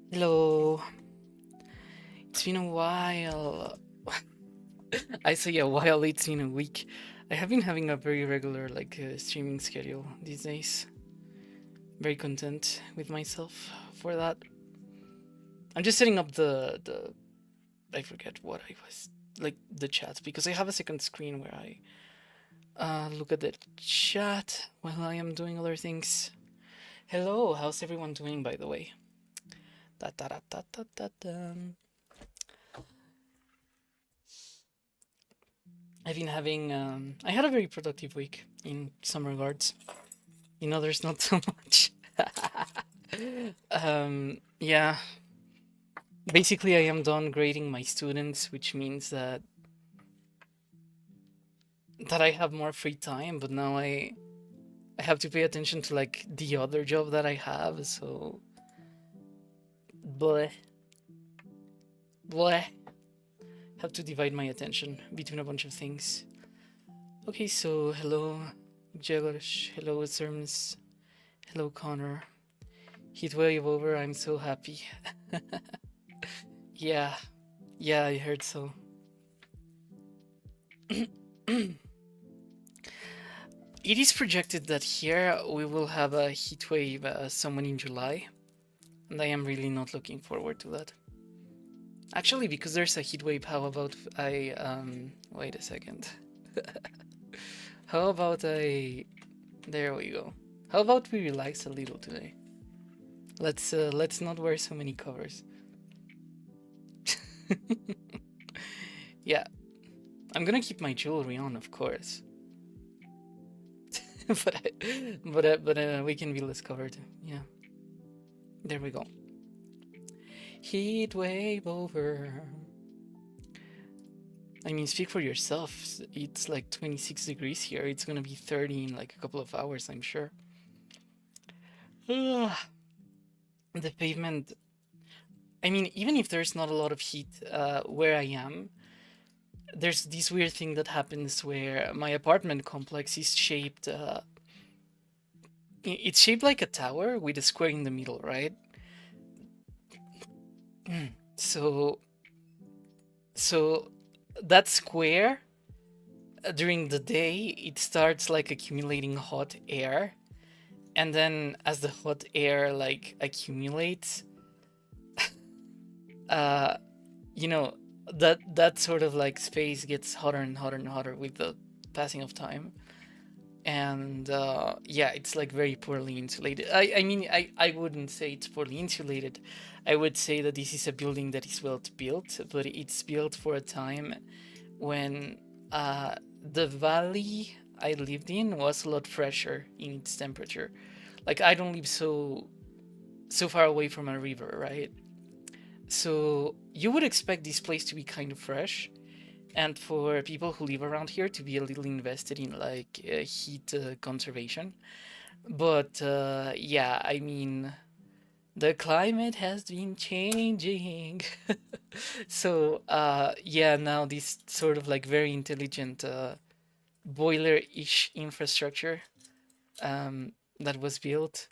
Hello. It's been a while. I say a while, it's been a week. I have been having a very regular streaming schedule these days. Very content with myself for that. I'm just setting up the I forget what I was the chat because I have a second screen where I look at the chat while I am doing other things. Hello, how's everyone doing by the way? Da, da, da, da, da, da, da. I've been having I had a very productive week in some regards. In others not so much. Yeah. Basically I am done grading my students, which means that I have more free time, but now I have to pay attention to the other job that I have, so bleh. Bleh. Have to divide my attention between a bunch of things. Okay, so hello Jegosh, hello Zerms, hello Connor. Heatwave over, I'm so happy. Yeah, I heard so. It is projected that here we will have a heatwave somewhere in July, and I am really not looking forward to that. Actually, because there's a heatwave, how about I wait a second. How about there we go. How about we relax a little today? Let's not wear so many covers. Yeah, I'm gonna keep my jewelry on, of course. but we can be less covered. Yeah. There we go. Heat wave over. I mean, speak for yourself. It's like 26 degrees here. It's gonna be 30 in like a couple of hours, I'm sure. The pavement. I mean, even if there's not a lot of heat where I am, there's this weird thing that happens where my apartment complex is shaped. It's shaped like a tower with a square in the middle, right? So that square during the day it starts like accumulating hot air, and then as the hot air like accumulates, uh you know, that sort of like space gets hotter and hotter and hotter with the passing of time. And yeah, it's like very poorly insulated. I mean, I wouldn't say it's poorly insulated. I would say that this is a building that is well built, but it's built for a time when the valley I lived in was a lot fresher in its temperature. Like I don't live so far away from a river, right? So you would expect this place to be kind of fresh, and for people who live around here to be a little invested in like heat conservation. But yeah, I mean, the climate has been changing. So yeah, now this sort of like very intelligent boiler-ish infrastructure that was built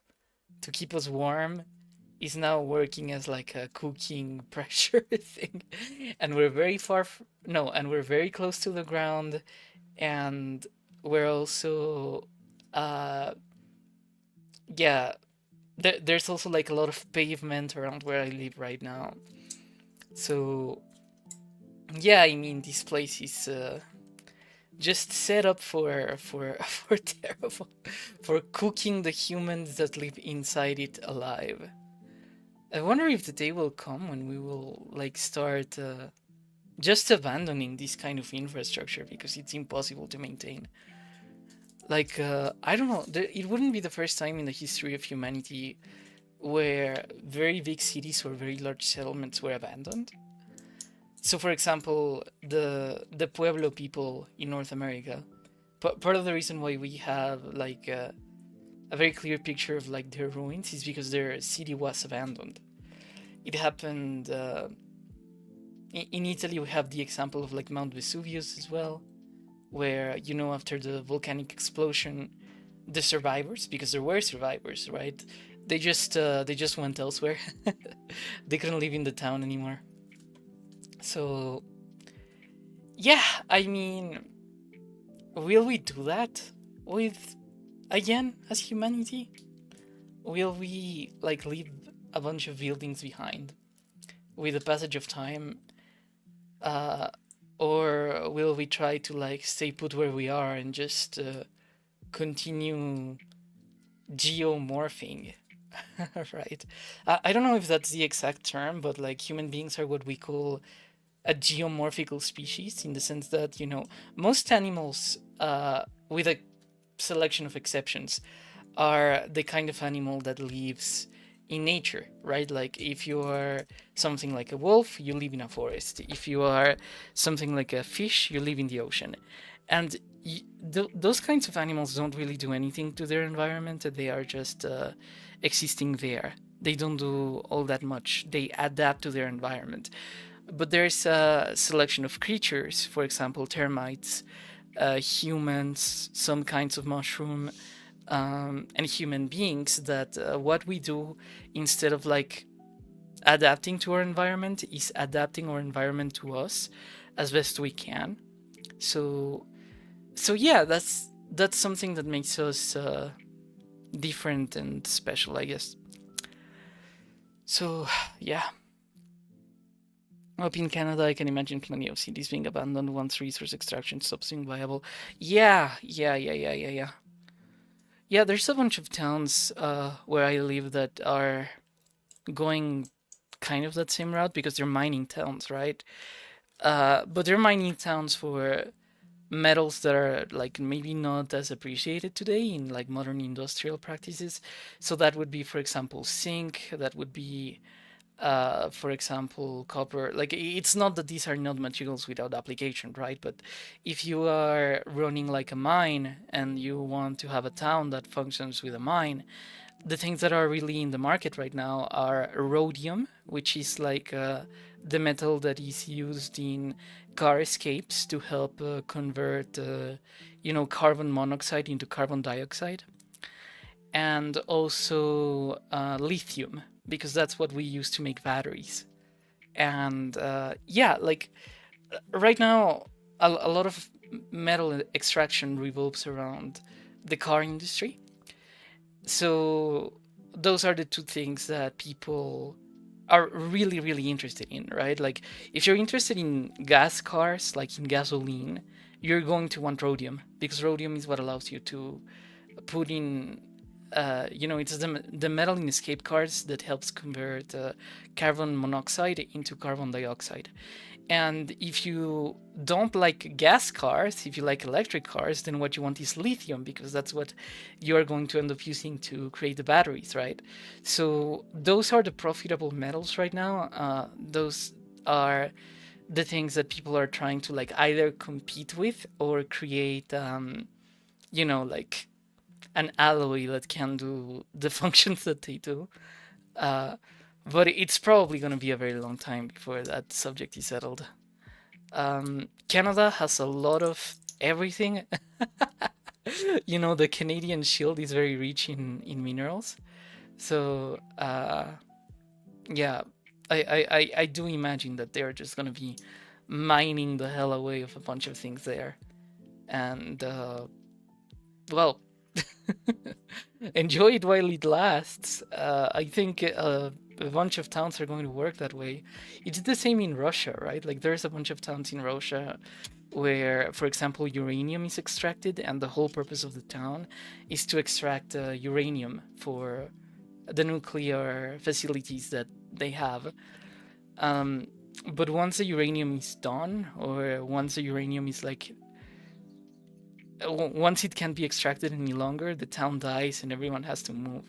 to keep us warm is now working as like a cooking pressure thing. And we're very no, and we're very close to the ground, and we're also uh yeah, there's also like a lot of pavement around where I live right now. So yeah, I mean, this place is just set up for terrible, for cooking the humans that live inside it alive. I wonder if the day will come when we will like start just abandoning this kind of infrastructure because it's impossible to maintain. Like I don't know, it wouldn't be the first time in the history of humanity where very big cities or very large settlements were abandoned. So, for example, the Pueblo people in North America, part of the reason why we have like a very clear picture of like their ruins is because their city was abandoned. It happened in Italy. We have the example of like Mount Vesuvius as well, where you know after the volcanic explosion, the survivors, because there were survivors, right? They just went elsewhere. They couldn't live in the town anymore. So yeah, I mean, will we do that with again as humanity? Will we like leave a bunch of buildings behind with the passage of time, uh, or will we try to like stay put where we are and just continue geomorphing? Right? I don't know if that's the exact term, but like human beings are what we call a geomorphical species in the sense that, you know, most animals, with a selection of exceptions, are the kind of animal that lives in nature, right? Like if you are something like a wolf, you live in a forest. If you are something like a fish, you live in the ocean. And those kinds of animals don't really do anything to their environment. They are just existing there. They don't do all that much. They adapt to their environment. But there's a selection of creatures, for example, termites, humans, some kinds of mushroom, and human beings, that what we do instead of like adapting to our environment is adapting our environment to us as best we can. So yeah, that's something that makes us different and special, I guess. So yeah. Up in Canada, I can imagine plenty of cities being abandoned once resource extraction stops being viable. Yeah. Yeah, there's a bunch of towns where I live that are going kind of that same route because they're mining towns, right? But they're mining towns for metals that are like maybe not as appreciated today in like modern industrial practices. So that would be, for example, zinc. That would be for example, copper. Like it's not that these are not materials without application, right? But if you are running like a mine and you want to have a town that functions with a mine, the things that are really in the market right now are rhodium, which is like the metal that is used in car escapes to help convert, you know, carbon monoxide into carbon dioxide, and also lithium, because that's what we use to make batteries. And yeah, like right now, a lot of metal extraction revolves around the car industry. So those are the two things that people are really, really interested in, right? Like, if you're interested in gas cars, like in gasoline, you're going to want rhodium, because rhodium is what allows you to put in, it's the metal in escape cars that helps convert carbon monoxide into carbon dioxide. And if you don't like gas cars, if you like electric cars, then what you want is lithium, because that's what you're going to end up using to create the batteries, right? So those are the profitable metals right now. Those are the things that people are trying to like either compete with or create, like an alloy that can do the functions that they do. Uh, but it's probably going to be a very long time before that subject is settled. Canada has a lot of everything. The Canadian Shield is very rich in minerals. So, yeah, I do imagine that they're just going to be mining the hell away of a bunch of things there. And, well, enjoy it while it lasts. I think a bunch of towns are going to work that way. It's the same in Russia, right? Like, there's a bunch of towns in Russia where, for example, uranium is extracted, and the whole purpose of the town is to extract uranium for the nuclear facilities that they have. But once the uranium is done, or once the uranium is like once it can't be extracted any longer, the town dies and everyone has to move.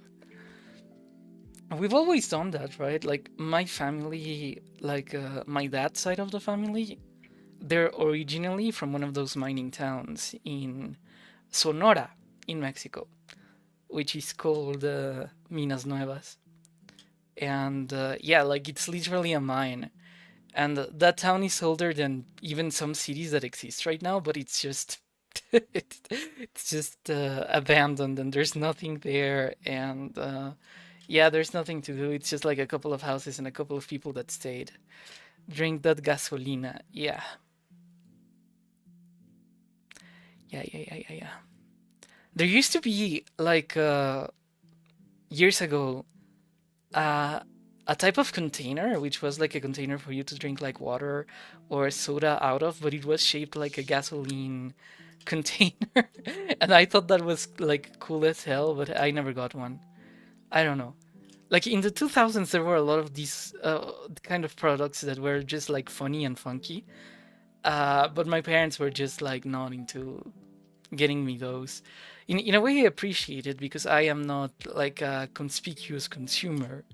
We've always done that, right? Like, my family, like my dad's side of the family, they're originally from one of those mining towns in Sonora, in Mexico, which is called Minas Nuevas. And yeah, like, it's literally a mine. And that town is older than even some cities that exist right now, but it's just it's just abandoned, and there's nothing there. And yeah, there's nothing to do. It's just like a couple of houses and a couple of people that stayed. Drink that gasolina. Yeah. Yeah. There used to be, like, years ago, uh, a type of container which was like a container for you to drink like water or soda out of, but it was shaped like a gasoline container. And I thought that was like cool as hell, but I never got one. I don't know. Like, in the 2000s, there were a lot of these kind of products that were just like funny and funky. But my parents were just like not into getting me those. In a way, I appreciate it, because I am not like a conspicuous consumer,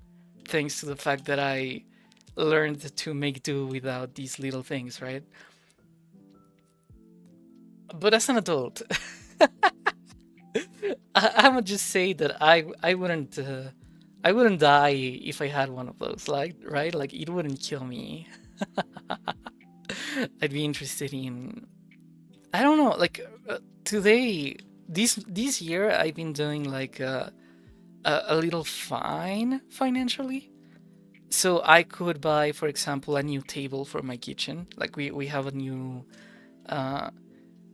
thanks to the fact that I learned to make do without these little things, right? But as an adult, I would just say that I wouldn't die if I had one of those, like, right? Like, it wouldn't kill me. I'd be interested in, I don't know, like, today, this year, I've been doing like a little fine financially. So I could buy, for example, a new table for my kitchen. Like, we have a new, uh,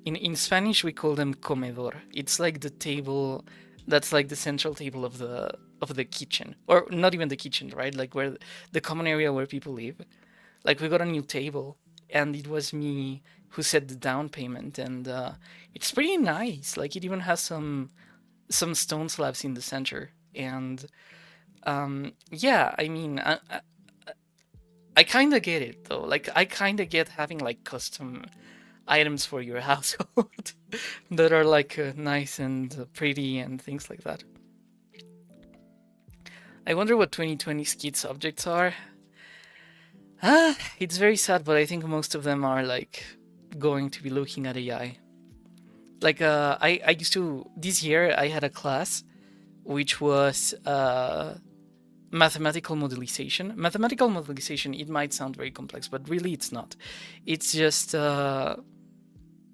in Spanish we call them comedor. It's like the table that's like the central table of the kitchen, or not even the kitchen, right? Like, where the common area where people live. Like, we got a new table, and it was me who set the down payment, and it's pretty nice. Like, it even has some stone slabs in the center, and yeah, I mean, I kind of get it though. Like, I kind of get having like custom items for your household that are like nice and pretty and things like that. I wonder what 2020 skit subjects are. It's very sad, but I think most of them are like going to be looking at AI. Like, I used to, this year I had a class which was mathematical modelization. Mathematical modelization, it might sound very complex, but really it's not. It's just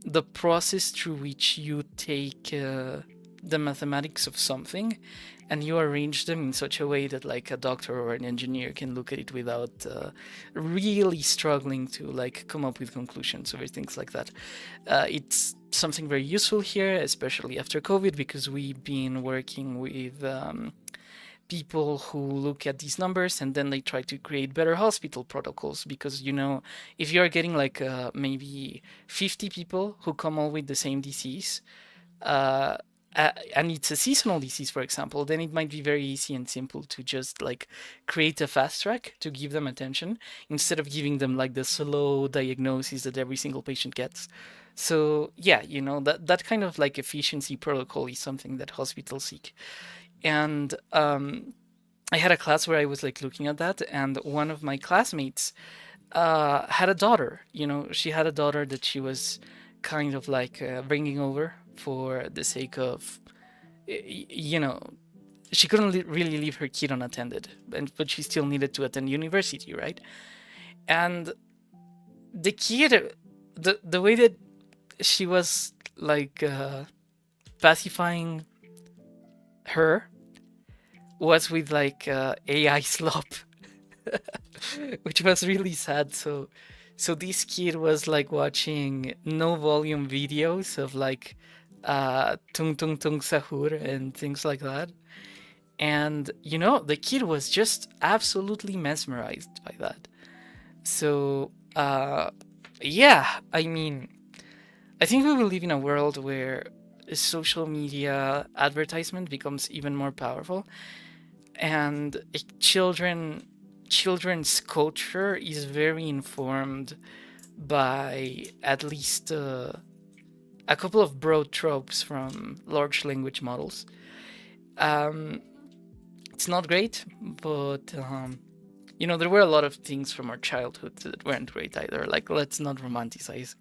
the process through which you take the mathematics of something and you arrange them in such a way that like a doctor or an engineer can look at it without really struggling to like come up with conclusions or things like that. It's something very useful here, especially after COVID, because we've been working with people who look at these numbers and then they try to create better hospital protocols. Because, you know, if you're getting like maybe 50 people who come all with the same disease, uh, and it's a seasonal disease, for example, then it might be very easy and simple to just like create a fast track to give them attention instead of giving them like the slow diagnosis that every single patient gets. So yeah, you know, that kind of like efficiency protocol is something that hospitals seek. And I had a class where I was like looking at that, and one of my classmates had a daughter. You know, she had a daughter that she was kind of like bringing over for the sake of, you know, she couldn't really leave her kid unattended, but she still needed to attend university, right? And the kid, the way that she was like pacifying her was with like AI slop, which was really sad. So this kid was like watching no volume videos of like tung tung tung sahur and things like that. And you know, the kid was just absolutely mesmerized by that. So yeah, I mean, I think we will live in a world where social media advertisement becomes even more powerful, and children's culture is very informed by at least a couple of broad tropes from large language models. Um, it's not great, but you know, there were a lot of things from our childhood that weren't great either. Like, let's not romanticize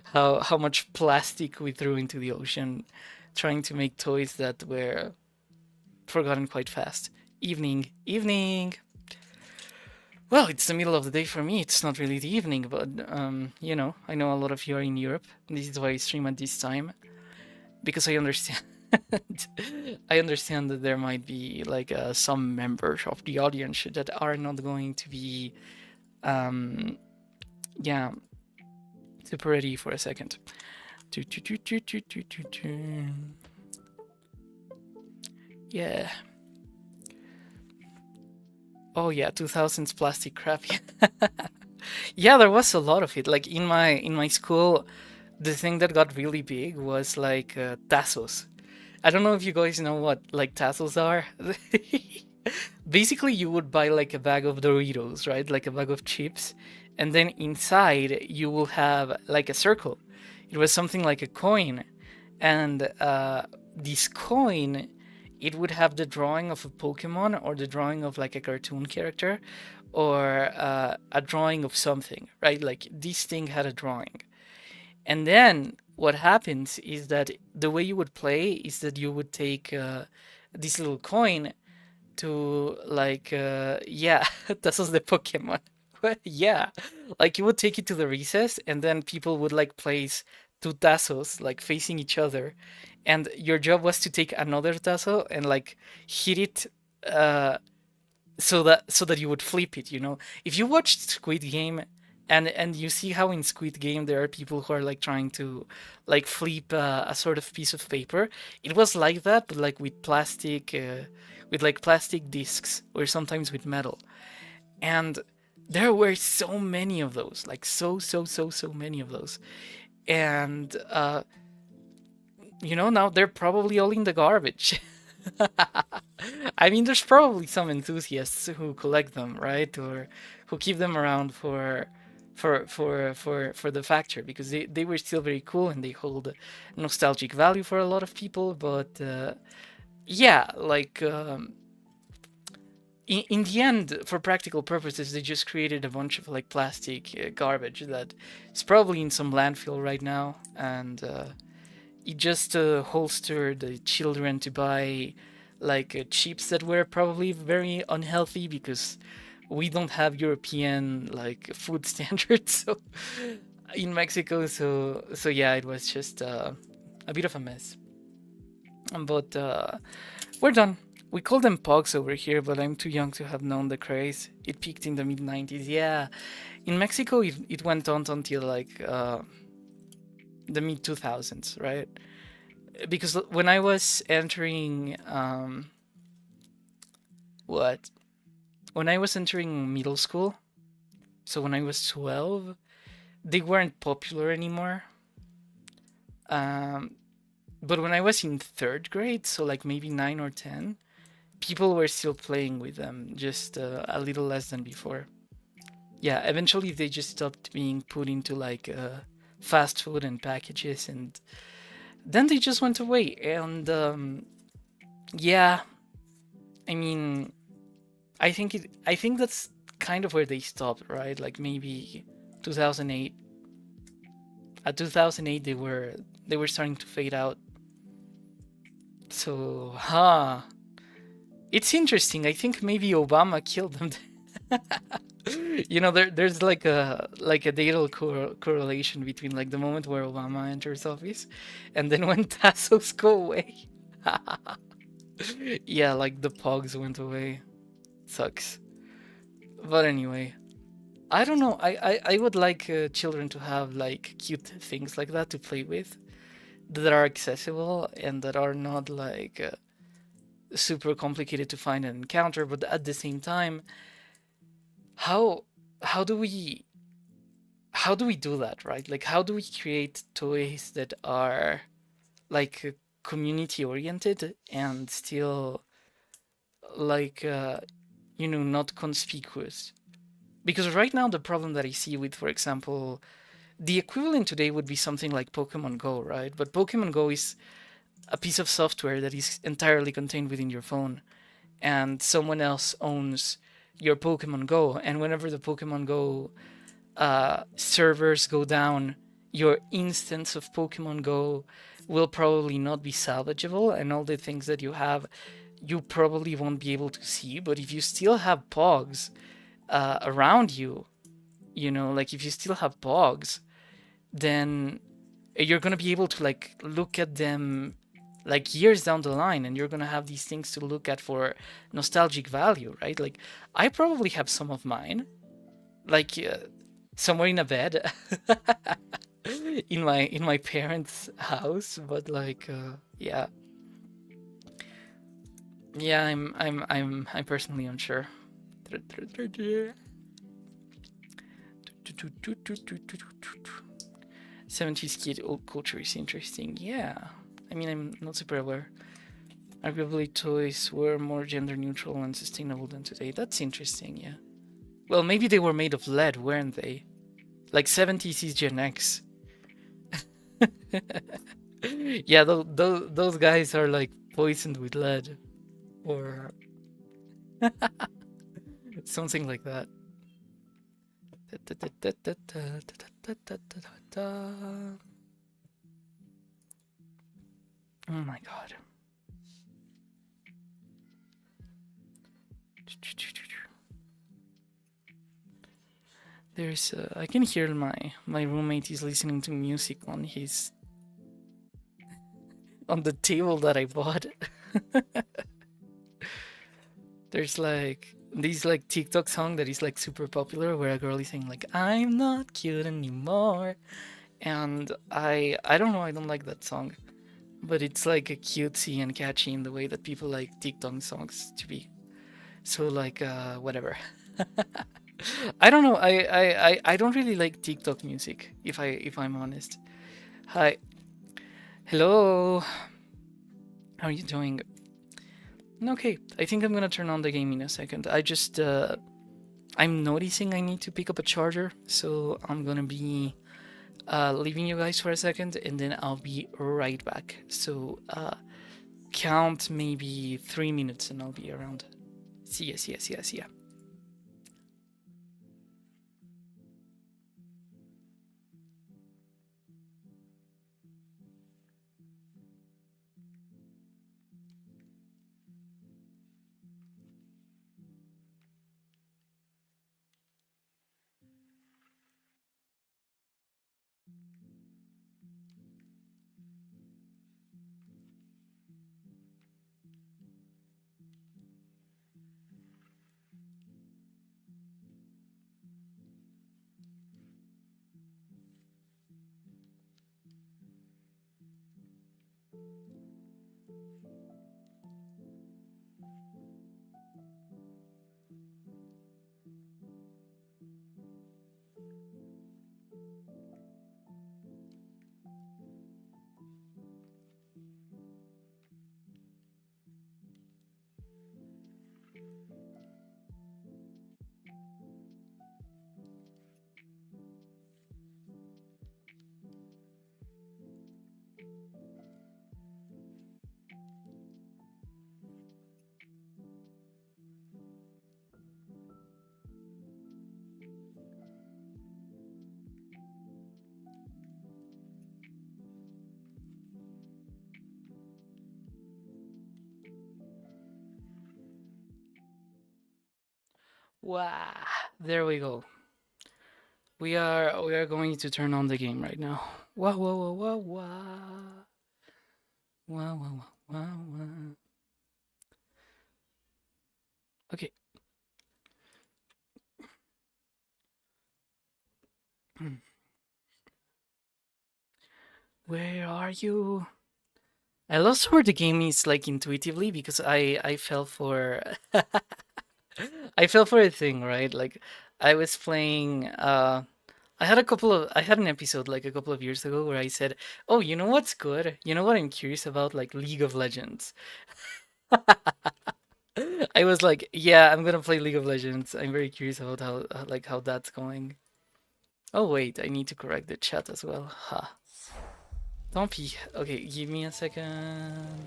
how much plastic we threw into the ocean trying to make toys that were forgotten quite fast. Evening. Well, it's the middle of the day for me. It's not really the evening, but you know, I know a lot of you are in Europe. This is why I stream at this time, because I understand. I understand that there might be like some members of the audience that are not going to be, yeah, super ready for a second. Yeah. Oh yeah, 2000s plastic crap. Yeah, there was a lot of it. Like in my school, the thing that got really big was like tazos. I don't know if you guys know what like tazos are. Basically, you would buy like a bag of Doritos, right? Like a bag of chips, and then inside you will have like a circle. It was something like a coin, and this coin, it would have the drawing of a Pokemon or the drawing of like a cartoon character or a drawing of something, right? Like this thing had a drawing. And then what happens is that the way you would play is that you would take this little coin to like, yeah, this was the Pokemon. Yeah, like you would take it to the recess and then people would like place two tazos like facing each other, and your job was to take another tazo and like hit it uh, so that you would flip it. You know, if you watched Squid Game, and you see how in Squid Game there are people who are like trying to like flip a sort of piece of paper. It was like that, but like with like plastic discs or sometimes with metal. And there were so many of those, like so many of those. And you know, now they're probably all in the garbage. I mean, there's probably some enthusiasts who collect them, right? Or who keep them around for the factor, because they were still very cool and they hold nostalgic value for a lot of people. But yeah, like in the end, for practical purposes, they just created a bunch of like plastic garbage that is probably in some landfill right now, and it just holstered the children to buy like chips that were probably very unhealthy because we don't have European like food standards so in Mexico. So yeah, it was just a bit of a mess. But we're done. We call them pogs over here, but I'm too young to have known the craze. It peaked in the mid 90s. Yeah, in Mexico, it went on until like the mid 2000s, right? Because when I was entering what? When I was entering middle school, so when I was 12, they weren't popular anymore. Um, but when I was in third grade, so like maybe 9 or 10, people were still playing with them, just a little less than before. Yeah, eventually they just stopped being put into like fast food and packages, and then they just went away. And yeah, I mean, I think that's kind of where they stopped, right? Like maybe 2008. At 2008, they were starting to fade out. So, it's interesting. I think maybe Obama killed them. There's like a data correlation between like the moment where Obama enters office and then when Tassos go away. Yeah, like the pogs went away. Sucks. But anyway, I don't know. I would like children to have like cute things like that to play with that are accessible and that are not like super complicated to find and encounter. But at the same time, how how do we how do we do that, right? Like, how do we create toys that are like community oriented and still like not conspicuous? Because right now the problem that I see with, for example, the equivalent today would be something like Pokemon Go, right? But Pokemon Go is a piece of software that is entirely contained within your phone, and someone else owns your Pokemon Go. And whenever the Pokemon Go servers go down, your instance of Pokemon Go will probably not be salvageable, and all the things that you have, you probably won't be able to see. But if you still have Pogs around you, like if you still have Pogs, then you're gonna be able to like look at them like years down the line, and you're gonna have these things to look at for nostalgic value, right? Like I probably have some of mine, like somewhere in a bed in my parents' house, but like yeah, I'm personally unsure. 70s kid old culture is interesting. Yeah, I mean, I'm not super aware. Arguably, toys were more gender neutral and sustainable than today. That's interesting. Yeah. Well, maybe they were made of lead, weren't they? Like 70s is Gen X. Yeah, those guys are like poisoned with lead or something like that. Oh my god. There's I can hear my roommate is listening to music on the table that I bought. There's like these like TikTok song that is like super popular where a girl is saying like I'm not cute anymore, and I don't know, I don't like that song, but it's like a cutesy and catchy in the way that people like TikTok songs to be. So like whatever. I don't know. I don't really like TikTok music if I'm honest. Hi. Hello. How are you doing? Okay, I think I'm gonna turn on the game in a second. I'm noticing I need to pick up a charger, so I'm gonna be leaving you guys for a second, and then I'll be right back. So count maybe 3 minutes, and I'll be around. See ya, see ya, see ya, see ya. Wow. There we go. We are going to turn on the game right now. Wow, wow, wow, wow, wow. Wow, wow, wow, wow, wow. Okay. Where are you? I lost where the game is like intuitively because I fell for I fell for a thing, right? Like I was playing I had an episode like a couple of years ago where I said, "Oh, you know what's good? You know what I'm curious about? Like League of Legends." I was like, "Yeah, I'm gonna play League of Legends. I'm very curious about how that's going." Oh wait, I need to correct the chat as well. Ha. Tant pis. Okay, give me a second.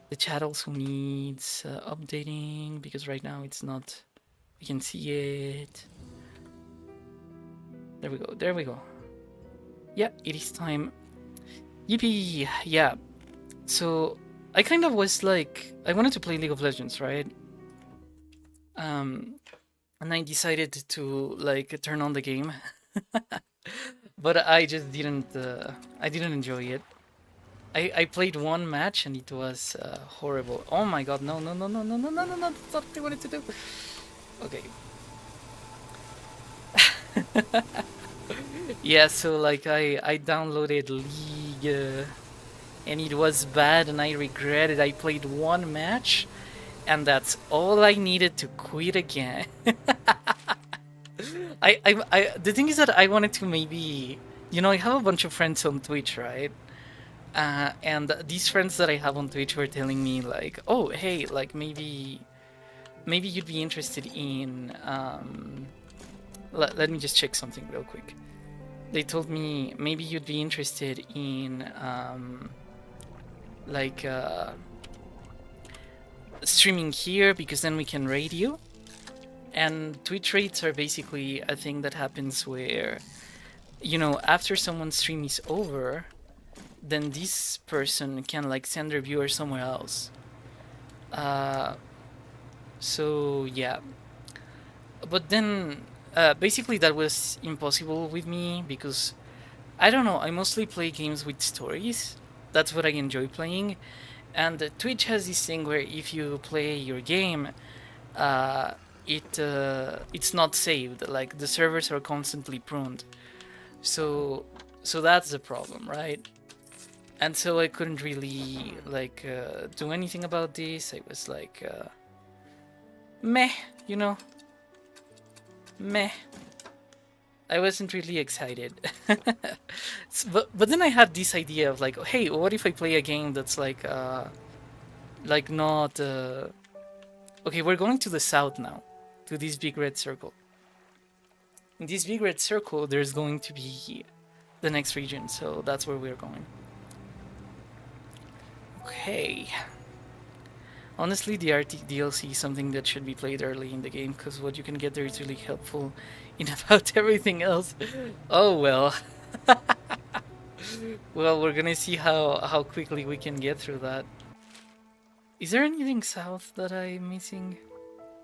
The chat also needs updating because right now it's not. We can see it. There we go. There we go. Yeah, it is time. Yippee! Yeah. So I kind of was like, I wanted to play League of Legends, right? Um, and I decided to like turn on the game, but I just didn't. I didn't enjoy it. I played one match and it was horrible. Oh my god! No! No! No! No! No! No! No! No! No! That's not what I wanted to do. Okay. Yeah. So like I downloaded League. And it was bad and I regret it. I played one match and that's all I needed to quit again. The thing is that I wanted to maybe, I have a bunch of friends on Twitch, right? And these friends that I have on Twitch were telling me like, oh, hey, like maybe you'd be interested in, let me just check something real quick. They told me maybe you'd be interested in, like, streaming here because then we can raid you. And Twitch raids are basically a thing that happens where, after someone's stream is over, then this person can like send their viewer somewhere else. So yeah, but then basically that was impossible with me because I don't know. I mostly play games with stories. That's what I enjoy playing. And Twitch has this thing where if you play your game, uh, it's not saved. Like the servers are constantly pruned. So so that's the problem, right? And so I couldn't really like do anything about this. I was like, meh, you know, meh. I wasn't really excited. But then I had this idea of like, hey, what if I play a game that's like not. Okay, we're going to the south now, to this big red circle. In this big red circle, there's going to be the next region, so that's where we're going. Okay. Honestly, the RT DLC is something that should be played early in the game, because what you can get there is really helpful in about everything else. Oh well. Well, we're gonna see how quickly we can get through that. Is there anything south that I'm missing?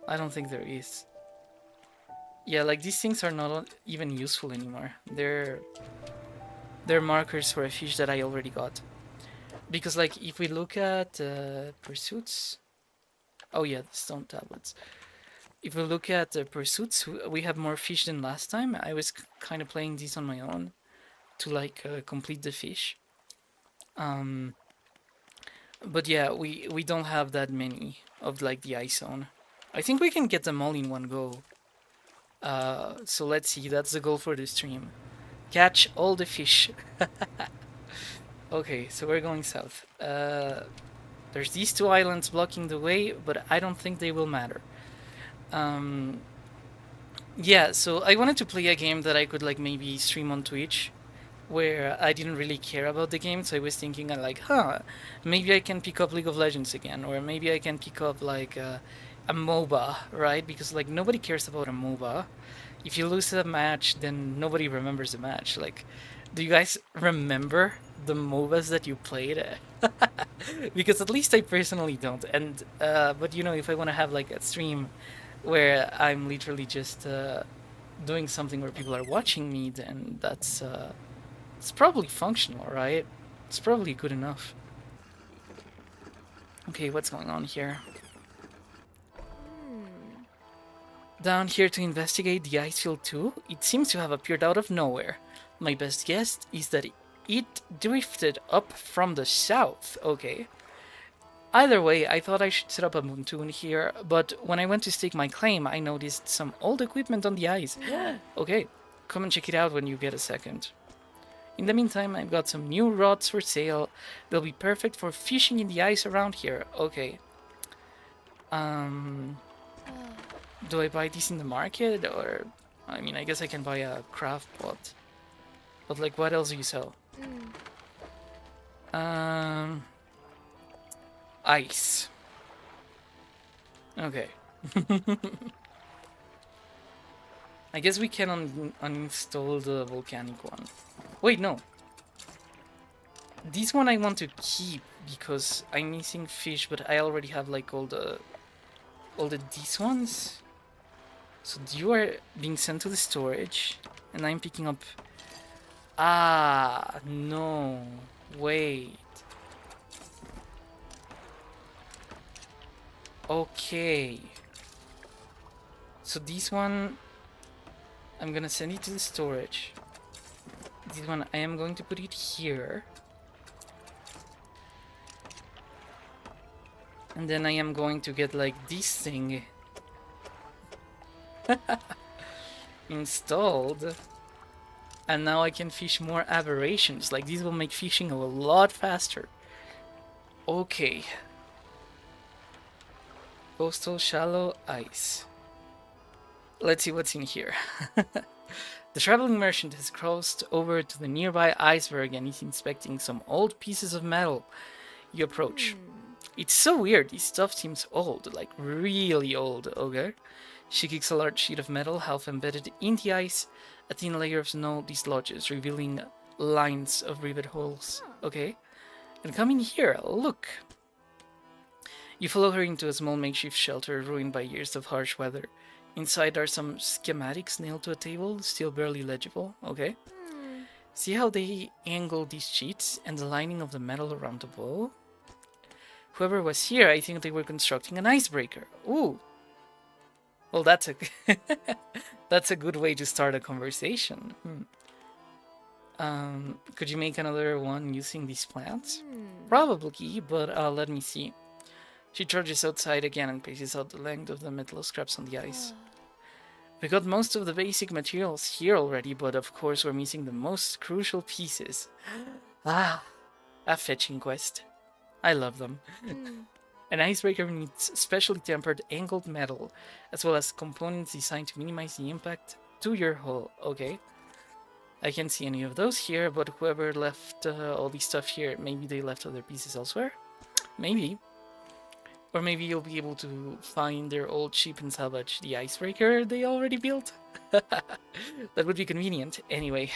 I don't think there is. Yeah, like these things are not even useful anymore. They're markers for a fish that I already got. Because like if we look at pursuits, oh yeah, the stone tablets. If we look at pursuits, we have more fish than last time. I was kind of playing these on my own to like complete the fish. But yeah, we don't have that many of like the ice zone. I think we can get them all in one go. So let's see. That's the goal for the stream. Catch all the fish. Okay, so we're going south. There's these two islands blocking the way, but I don't think they will matter. Yeah, so I wanted to play a game that I could like maybe stream on Twitch, where I didn't really care about the game. So I was thinking, like, maybe I can pick up League of Legends again, or maybe I can pick up like a MOBA, right? Because like nobody cares about a MOBA. If you lose a match, then nobody remembers the match. Like, do you guys remember the MOBAs that you played? Because at least I personally don't. And but if I want to have like a stream where I'm literally just doing something where people are watching me, then that's it's probably functional, right? It's probably good enough. Okay, what's going on here? Down here to investigate the ice field too? It seems to have appeared out of nowhere. My best guess is that it drifted up from the south. Okay. Either way, I thought I should set up a pontoon here, but when I went to stake my claim, I noticed some old equipment on the ice. Okay, come and check it out when you get a second. In the meantime, I've got some new rods for sale. They'll be perfect for fishing in the ice around here. Okay. Do I buy these in the market, or... I mean, I guess I can buy a craft pot. But, like, what else do you sell? Ice. Okay. I guess we can uninstall the volcanic one. Wait, no. This one I want to keep because I'm missing fish, but I already have like all the these ones. So you are being sent to the storage, and I'm picking up. Ah, no. Wait. Okay. So this one, I'm gonna send it to the storage. This one, I am going to put it here. And then I am going to get like this thing installed. And now I can fish more aberrations. Like, these will make fishing a lot faster. Okay. Coastal shallow ice. Let's see what's in here. The traveling merchant has crossed over to the nearby iceberg and is inspecting some old pieces of metal. You approach. It's so weird. This stuff seems old, like really old, okay? She kicks a large sheet of metal half embedded in the ice. A thin layer of snow dislodges, revealing lines of rivet holes. Okay. And come in here, look. You follow her into a small makeshift shelter ruined by years of harsh weather. Inside are some schematics nailed to a table, still barely legible. Okay. See how they angle these sheets and the lining of the metal around the bowl? Whoever was here, I think they were constructing an icebreaker. Ooh. Well, that's a that's a good way to start a conversation. Could you make another one using these plants? Probably, but let me see. She charges outside again and paces out the length of the metal scraps on the ice. We got most of the basic materials here already, but of course we're missing the most crucial pieces. Ah, a fetching quest. I love them. An icebreaker needs specially tempered angled metal, as well as components designed to minimize the impact to your hull. Okay. I can't see any of those here, but whoever left all this stuff here, maybe they left other pieces elsewhere? Maybe. Or maybe you'll be able to find their old ship and salvage the icebreaker they already built. That would be convenient. Anyway.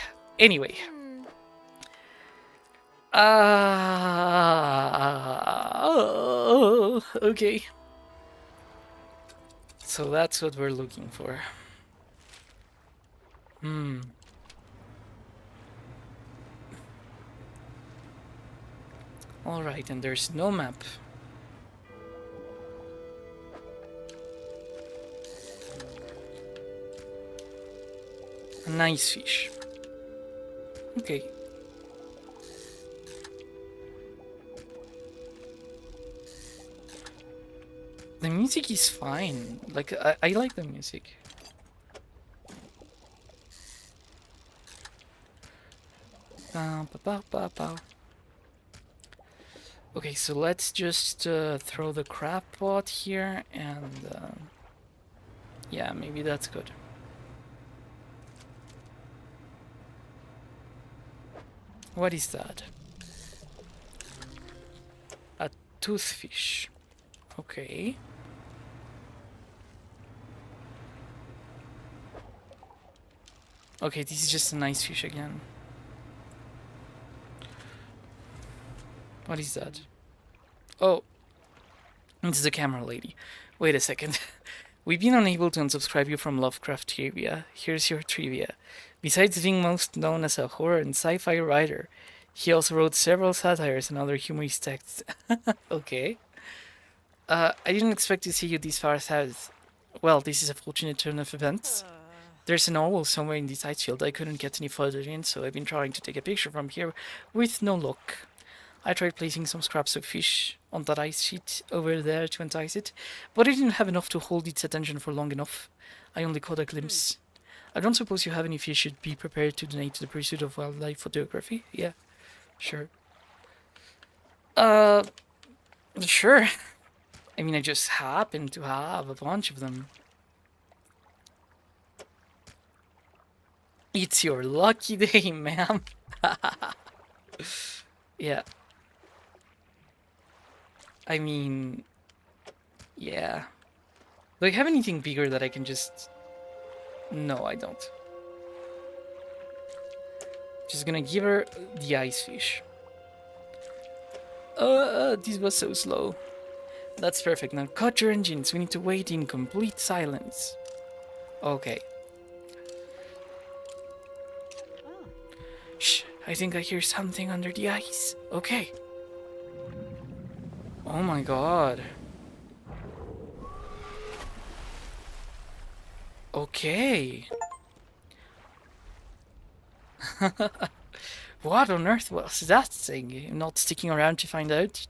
Okay. So that's what we're looking for. Alright, and there's no map. A nice fish. Okay. The music is fine. Like, I like the music. Okay, so let's just throw the crab pot here, and yeah, maybe that's good. What is that? A toothfish. Okay. Okay, this is just a nice fish again. What is that? Oh, it's the camera lady. Wait a second. We've been unable to unsubscribe you from Lovecraft trivia. Here's your trivia. Besides being most known as a horror and sci-fi writer, he also wrote several satires and other humorous texts. Okay. I didn't expect to see you this far south. Well, this is a fortunate turn of events. There's an owl somewhere in this ice field I couldn't get any further in, so I've been trying to take a picture from here with no luck. I tried placing some scraps of fish on that ice sheet over there to entice it, but I didn't have enough to hold its attention for long enough. I only caught a glimpse. I don't suppose you have any fish you'd be prepared to donate to the pursuit of wildlife photography? Yeah, sure. Uh, sure. I mean, I just happen to have a bunch of them. It's your lucky day, ma'am. Yeah. I mean, yeah. Do I have anything bigger that I can just... No, I don't. Just gonna give her the ice fish. This was so slow. That's perfect. Now cut your engines. We need to wait in complete silence. Okay. Shh, I think I hear something under the ice. Okay. Oh my god. Okay. What on earth was that thing? I'm not sticking around to find out.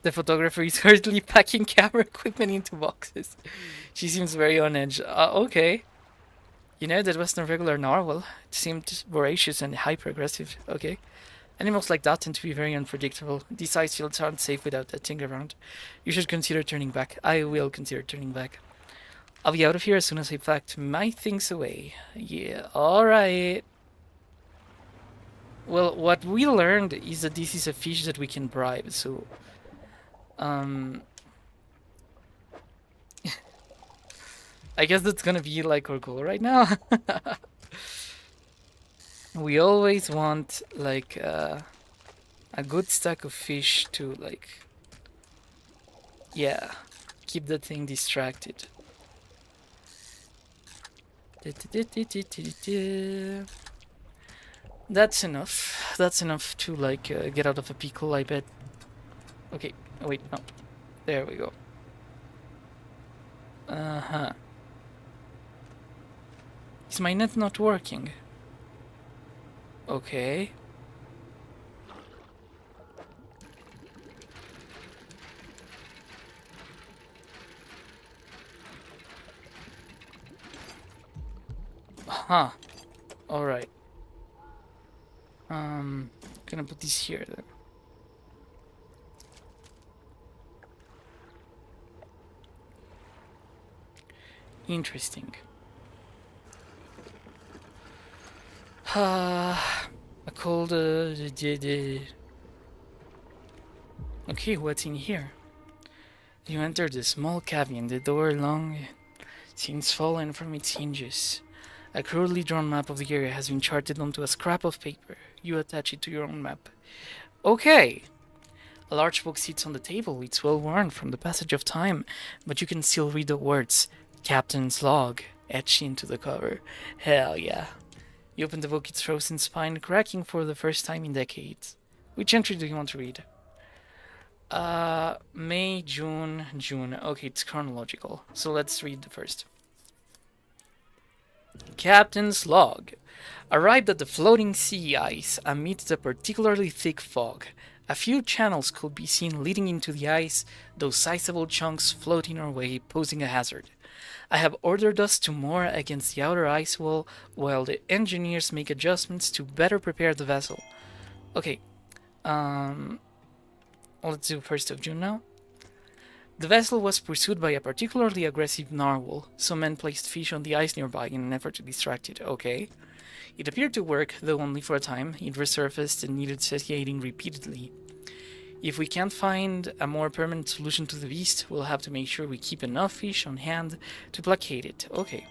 The photographer is hurriedly packing camera equipment into boxes. She seems very on edge. Okay. You know, that wasn't a regular narwhal. It seemed voracious and hyper-aggressive. Okay. Animals like that tend to be very unpredictable. These ice fields aren't safe without that thing around. You should consider turning back. I will consider turning back. I'll be out of here as soon as I packed my things away. Yeah, alright. Well, what we learned is that this is a fish that we can bribe, so... I guess that's gonna be like our goal right now. We always want like a good stack of fish to like, yeah, keep the thing distracted. That's enough. That's enough to like get out of a pickle, I bet. Okay. Oh, wait, no. There we go. Uh-huh. Is my net not working? Okay. Huh. Alright. Gonna put this here then. Interesting. A cold... Okay, what's in here? You entered a small cabin, the door long since fallen from its hinges. A crudely drawn map of the area has been charted onto a scrap of paper. You attach it to your own map. Okay! A large book sits on the table. It's well worn from the passage of time, but you can still read the words Captain's Log etched into the cover. Hell yeah. You open the book, its frozen spine cracking for the first time in decades. Which entry do you want to read? May, June, June. Okay, it's chronological. So let's read the first. Captain's Log. Arrived at the floating sea ice amidst a particularly thick fog. A few channels could be seen leading into the ice, those sizable chunks floating our way, posing a hazard. I have ordered us to moor against the outer ice wall while the engineers make adjustments to better prepare the vessel. Okay, let's do 1st of June now. The vessel was pursued by a particularly aggressive narwhal. Some men placed fish on the ice nearby in an effort to distract it. Okay. It appeared to work, though only for a time. It resurfaced and needed satiating repeatedly. If we can't find a more permanent solution to the beast, we'll have to make sure we keep enough fish on hand to placate it. Okay.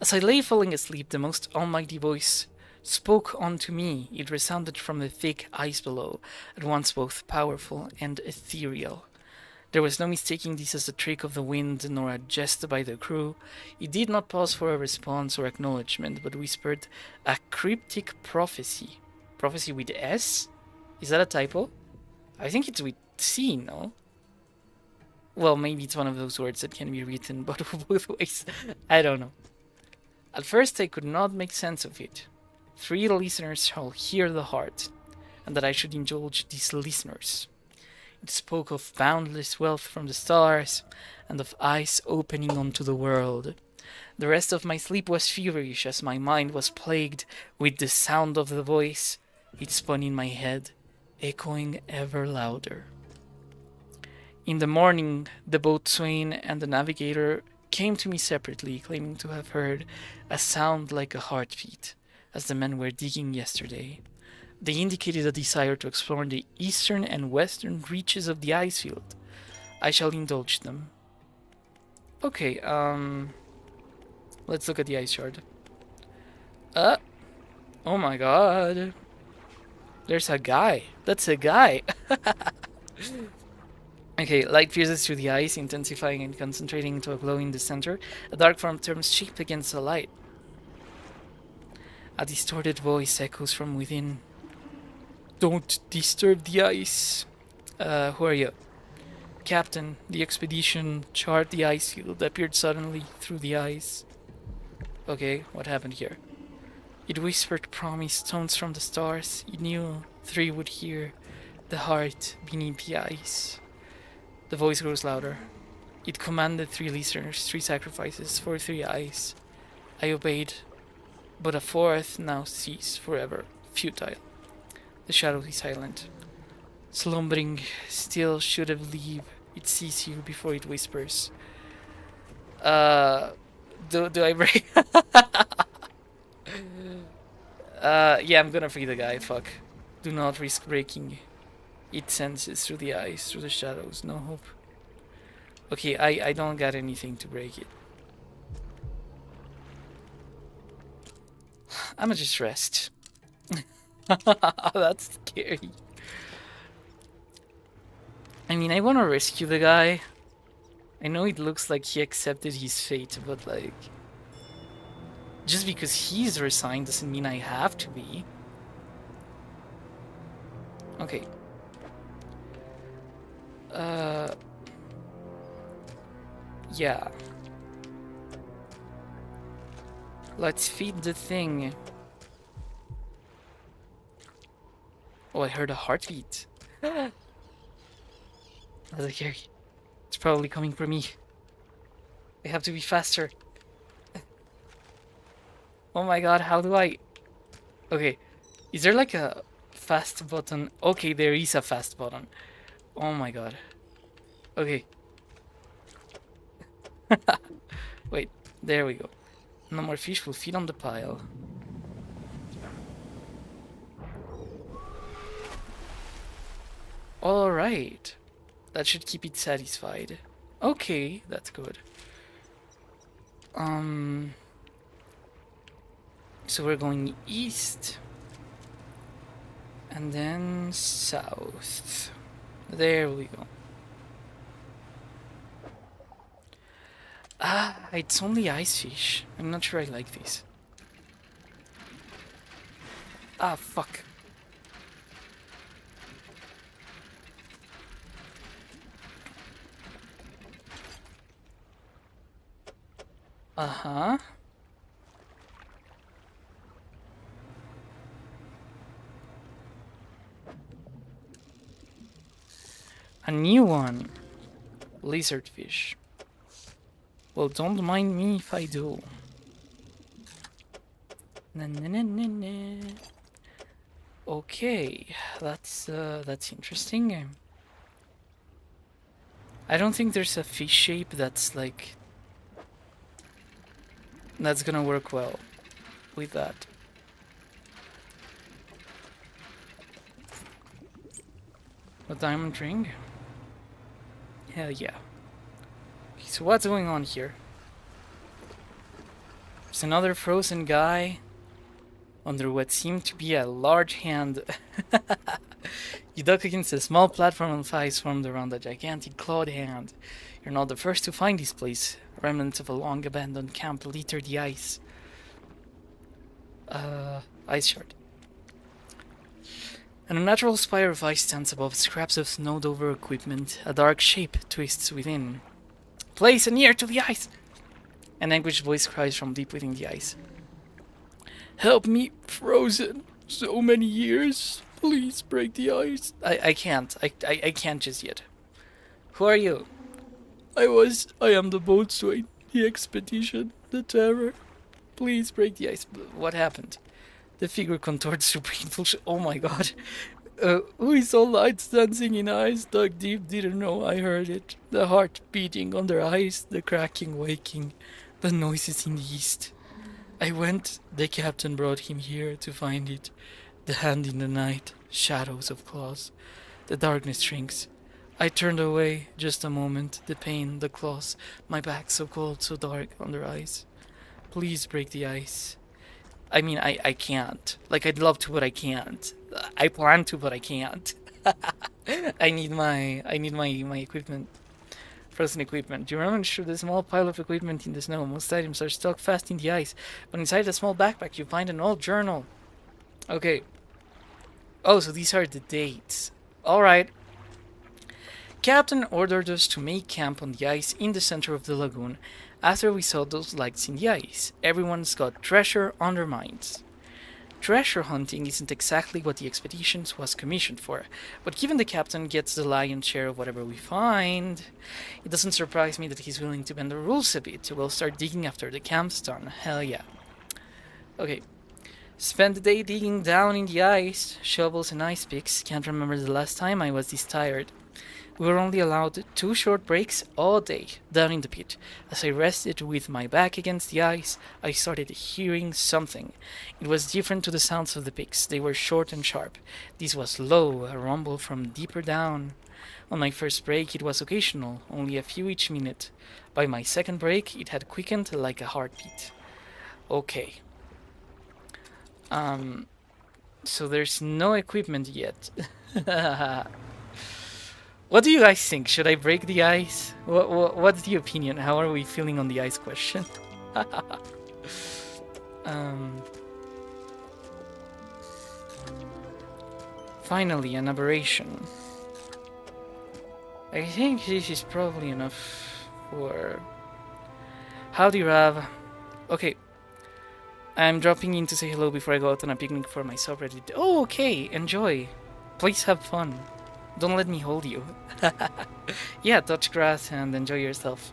As I lay falling asleep, the most almighty voice spoke unto me. It resounded from the thick ice below, at once both powerful and ethereal. There was no mistaking this as a trick of the wind, nor a jest by the crew. It did not pause for a response or acknowledgement, but whispered a cryptic prophecy. Prophecy with S? Is that a typo? I think it's with C, no? Well, maybe it's one of those words that can be written both ways. I don't know. At first I could not make sense of it. 3 listeners shall hear the heart, and that I should indulge these listeners. It spoke of boundless wealth from the stars, and of eyes opening onto the world. The rest of my sleep was feverish, as my mind was plagued with the sound of the voice. It spun in my head, echoing ever louder. In the morning, the boatswain and the navigator came to me separately, claiming to have heard a sound like a heartbeat, as the men were digging yesterday. They indicated a desire to explore the eastern and western reaches of the ice field. I shall indulge them. Okay, let's look at the ice shard. Oh my god. There's a guy. That's a guy. Okay, light pierces through the ice, intensifying and concentrating into a glow in the center. A dark form turns shape against the light. A distorted voice echoes from within. Don't disturb the ice. Who are you? Captain, the expedition charted the ice field, appeared suddenly through the ice. Okay, what happened here? It whispered promise, tones from the stars. It knew 3 would hear the heart beneath the ice. The voice grows louder. It commanded 3 listeners, 3 sacrifices for 3 eyes. I obeyed, but a 4th now ceased forever, futile. The shadow is silent. Slumbering still should have leave. It sees you before it whispers. Do I break? Yeah, I'm gonna free the guy, fuck. Do not risk breaking. It senses through the ice, through the shadows, no hope. Okay, I don't got anything to break it. I'ma just rest. That's scary. I mean, I wanna rescue the guy. I know it looks like he accepted his fate, but like... just because he's resigned doesn't mean I have to be. Okay. Yeah. Let's feed the thing. Oh, I heard a heartbeat. That's scary. It's probably coming for me. I have to be faster. Oh my god, how do I... Okay, is there like a fast button? Okay, there is a fast button. Oh my god. Okay. Wait, there we go. No more fish will feed on the pile. Alright. That should keep it satisfied. Okay, that's good. So we're going east. And then south. There we go. Ah, it's only ice fish. I'm not sure I like these. Ah, fuck. Uh-huh. A new one. Lizardfish. Well, don't mind me if I do. Na, na, na, na, na. Okay, that's interesting. I don't think there's a fish shape that's like... that's gonna work well with that. A diamond ring? Hell yeah. Okay, so what's going on here? There's another frozen guy. under what seemed to be a large hand. You duck against a small platform of ice formed around a gigantic clawed hand. You're not the first to find this place. Remnants of a long abandoned camp litter the ice. Ice shard. An unnatural spire of ice stands above scraps of snowed-over equipment. A dark shape twists within. Place an ear to the ice! An anguished voice cries from deep within the ice. Help me, frozen. So many years. Please break the ice. I can't. I can't just yet. Who are you? I am the boatswain. The expedition. The terror. Please break the ice. What happened? The figure contorts to painful oh my god. We saw lights dancing in ice, dug deep, didn't know I heard it. The heart beating under ice, the cracking waking, the noises in the east. I went, the captain brought him here to find it. The hand in the night, shadows of claws. The darkness shrinks. I turned away, just a moment, the pain, the claws, my back so cold, so dark under ice. Please break the ice. I mean, I can't. Like, I'd love to, but I can't. I plan to, but I can't. I need my equipment. Frozen equipment. You run through the small pile of equipment in the snow. Most items are stuck fast in the ice. But inside a small backpack, you find an old journal. Okay. Oh, so these are the dates. Alright. Captain ordered us to make camp on the ice in the center of the lagoon. After we saw those lights in the ice, everyone's got treasure on their minds. Treasure hunting isn't exactly what the expedition was commissioned for, but given the captain gets the lion's share of whatever we find, it doesn't surprise me that he's willing to bend the rules a bit. We'll start digging after the camp's done. Hell yeah. Okay. Spend the day digging down in the ice, shovels and ice picks. Can't remember the last time I was this tired. We were only allowed 2 short breaks all day, down in the pit. As I rested with my back against the ice, I started hearing something. It was different to the sounds of the picks. They were short and sharp. This was low, a rumble from deeper down. On my first break, it was occasional, only a few each minute. By my second break, it had quickened like a heartbeat. Okay. So there's no equipment yet. What do you guys think? Should I break the ice? What's the opinion? How are we feeling on the ice question? Finally, an aberration. I think this is probably enough for... Howdy, Rav. Okay. I'm dropping in to say hello before I go out on a picnic for my subreddit. Oh, okay. Enjoy. Please have fun. Don't let me hold you. Yeah, touch grass and enjoy yourself.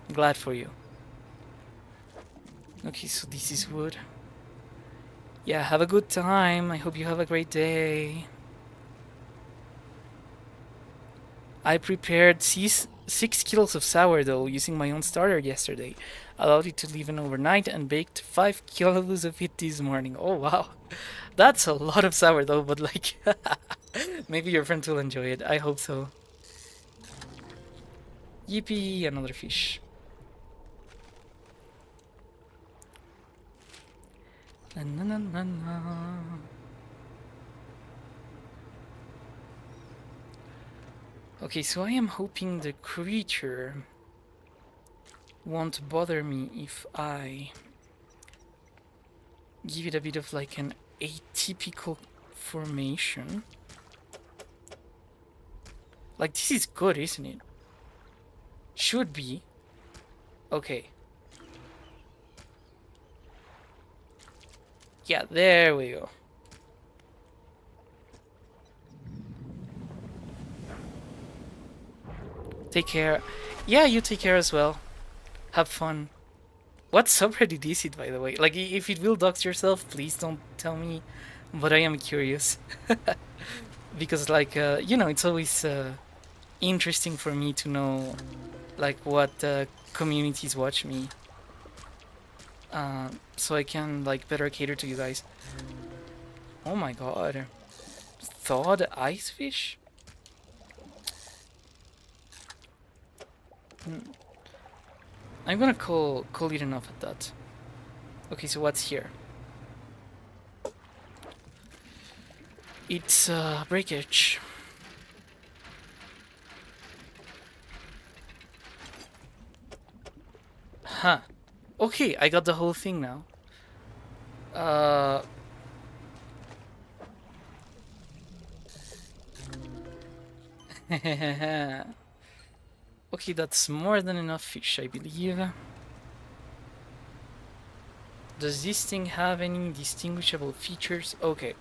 I'm glad for you. Okay, so this is wood. Yeah, have a good time. I hope you have a great day. I prepared 6 kilos of sourdough using my own starter yesterday. Allowed it to leave in overnight and baked 5 kilos of it this morning. Oh wow, that's a lot of sourdough, but like, maybe your friends will enjoy it. I hope so. Yippee, another fish. Na, na, na, na, na. Okay, so I am hoping the creature won't bother me if I give it a bit of like an atypical formation. Like, this is good, isn't it? Should be. Okay. Yeah, there we go. Take care. Yeah, you take care as well. Have fun. What subreddit is it, by the way? Like, if it will dox yourself, please don't tell me. But I am curious. Because, like, you know, it's always interesting for me to know, like, what communities watch me. So I can, like, better cater to you guys. Oh my god. Thawed ice fish? I'm gonna call it enough at that. Okay, so what's here? It's breakage. Huh. Okay, I got the whole thing now. Okay, that's more than enough fish, I believe. Does this thing have any distinguishable features? Okay.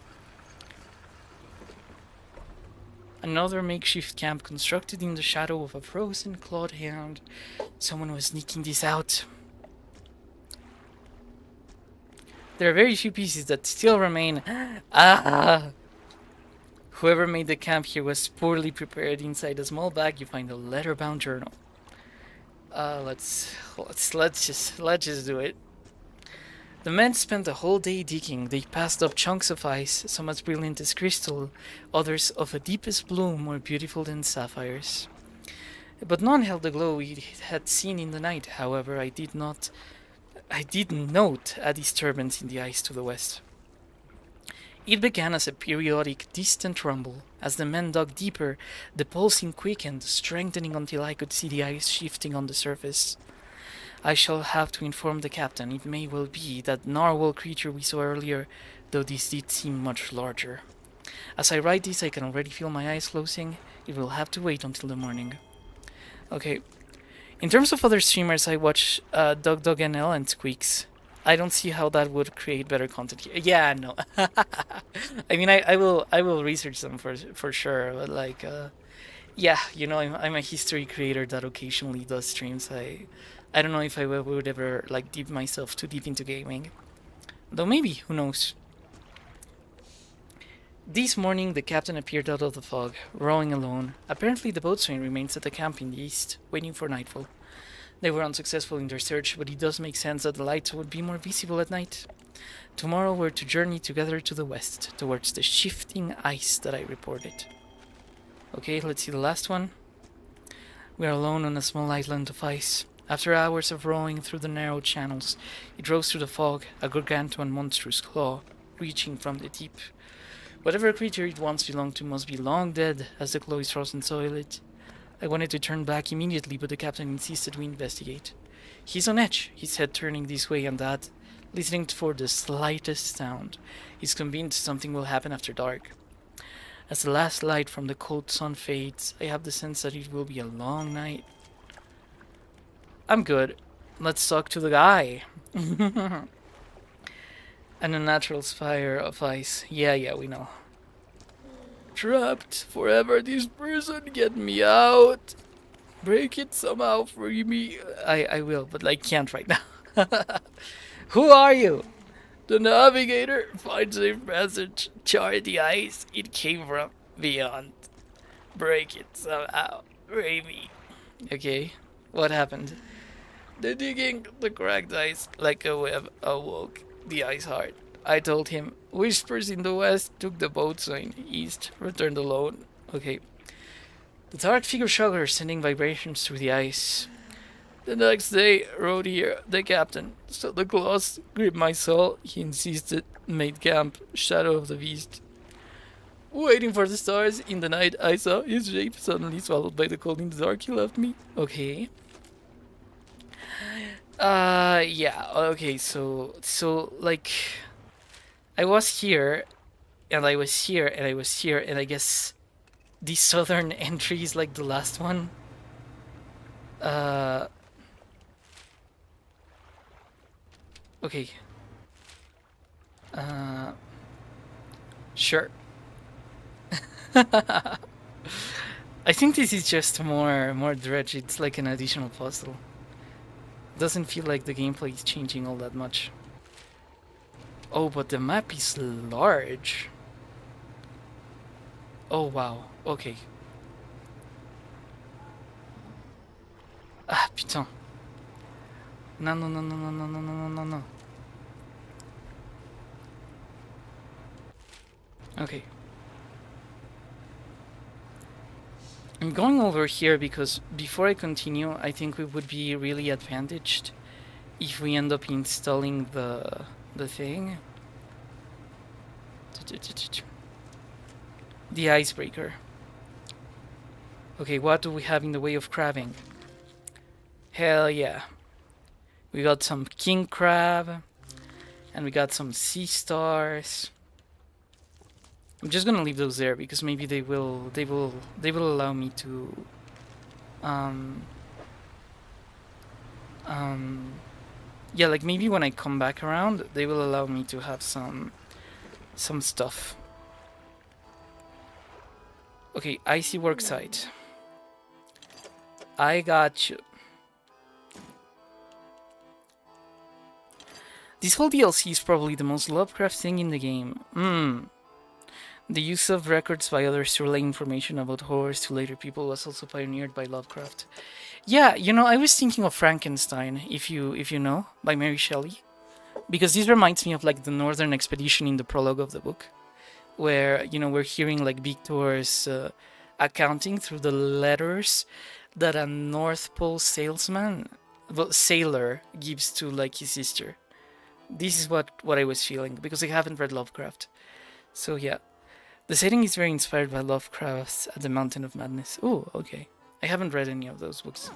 Another makeshift camp constructed in the shadow of a frozen clawed hand. Someone was sneaking this out. There are very few pieces that still remain. Ah! Whoever made the camp here was poorly prepared. Inside a small bag, you find a letter-bound journal. Let's just do it. The men spent the whole day digging. They passed up chunks of ice, some as brilliant as crystal, others of a deepest blue, more beautiful than sapphires. But none held the glow we had seen in the night. However, I did note a disturbance in the ice to the west. It began as a periodic, distant rumble. As the men dug deeper, the pulsing quickened, strengthening until I could see the ice shifting on the surface. I shall have to inform the captain. It may well be that narwhal creature we saw earlier, though this did seem much larger. As I write this, I can already feel my eyes closing. It will have to wait until the morning. Okay. In terms of other streamers, I watch Dog NL and Squeaks. I don't see how that would create better content here. Yeah, no. I mean, I will research them for sure. But like, yeah, you know, I'm a history creator that occasionally does streams. I don't know if I would ever like dip myself too deep into gaming. Though maybe, who knows? This morning, the captain appeared out of the fog, rowing alone. Apparently, the boatswain remains at the camp in the east, waiting for nightfall. They were unsuccessful in their search, but it does make sense that the lights would be more visible at night. Tomorrow we're to journey together to the west, towards the shifting ice that I reported. Okay, let's see the last one. We are alone on a small island of ice. After hours of rowing through the narrow channels, it rose through the fog, a gargantuan monstrous claw, reaching from the deep. Whatever creature it once belonged to must be long dead, as the claw is frozen solid. I wanted to turn back immediately, but the captain insisted we investigate. He's on edge, his head turning this way and that, listening for the slightest sound. He's convinced something will happen after dark. As the last light from the cold sun fades, I have the sense that it will be a long night. I'm good. Let's talk to the guy. An unnatural spire of ice. Yeah, we know. Trapped forever, this person, get me out. Break it somehow, free me. I will, but I can't right now. Who are you? The navigator. Find safe passage. Chart the ice. It came from beyond. Break it somehow. Free me. Okay, what happened? The digging, the cracked ice, like a web, awoke the ice heart. I told him. Whispers in the west took the boatswain east, returned alone. Okay. The dark figure shuddered, sending vibrations through the ice. The next day, rode here, the captain. So the claws gripped my soul. He insisted, made camp, shadow of the beast. Waiting for the stars, in the night I saw his shape suddenly swallowed by the cold in the dark. He left me. Okay. Yeah, okay, so, like, I was here, and I was here, and I was here, and I guess the southern entry is like the last one. Okay. Sure. I think this is just more dredge. It's like an additional puzzle. Doesn't feel like the gameplay is changing all that much. Oh, but the map is large. Oh, wow. Okay. Ah, putain. Non. Okay. I'm going over here because before I continue, I think we would be really advantaged if we end up installing the thing. The icebreaker. Okay, what do we have in the way of crabbing? Hell yeah. We got some king crab. And we got some sea stars. I'm just gonna leave those there because maybe they will allow me to yeah, like maybe when I come back around they will allow me to have some stuff. Okay, icy worksite. I got you. This whole DLC is probably the most Lovecraft thing in the game. The use of records by others to relay information about horrors to later people was also pioneered by Lovecraft. Yeah, you know, I was thinking of Frankenstein, if you know, by Mary Shelley. Because this reminds me of like the Northern Expedition in the prologue of the book. Where, you know, we're hearing like Victor's accounting through the letters that a North Pole sailor gives to like his sister. This is what I was feeling, because I haven't read Lovecraft. So yeah. The setting is very inspired by Lovecraft's At the Mountain of Madness. Oh, okay. I haven't read any of those books.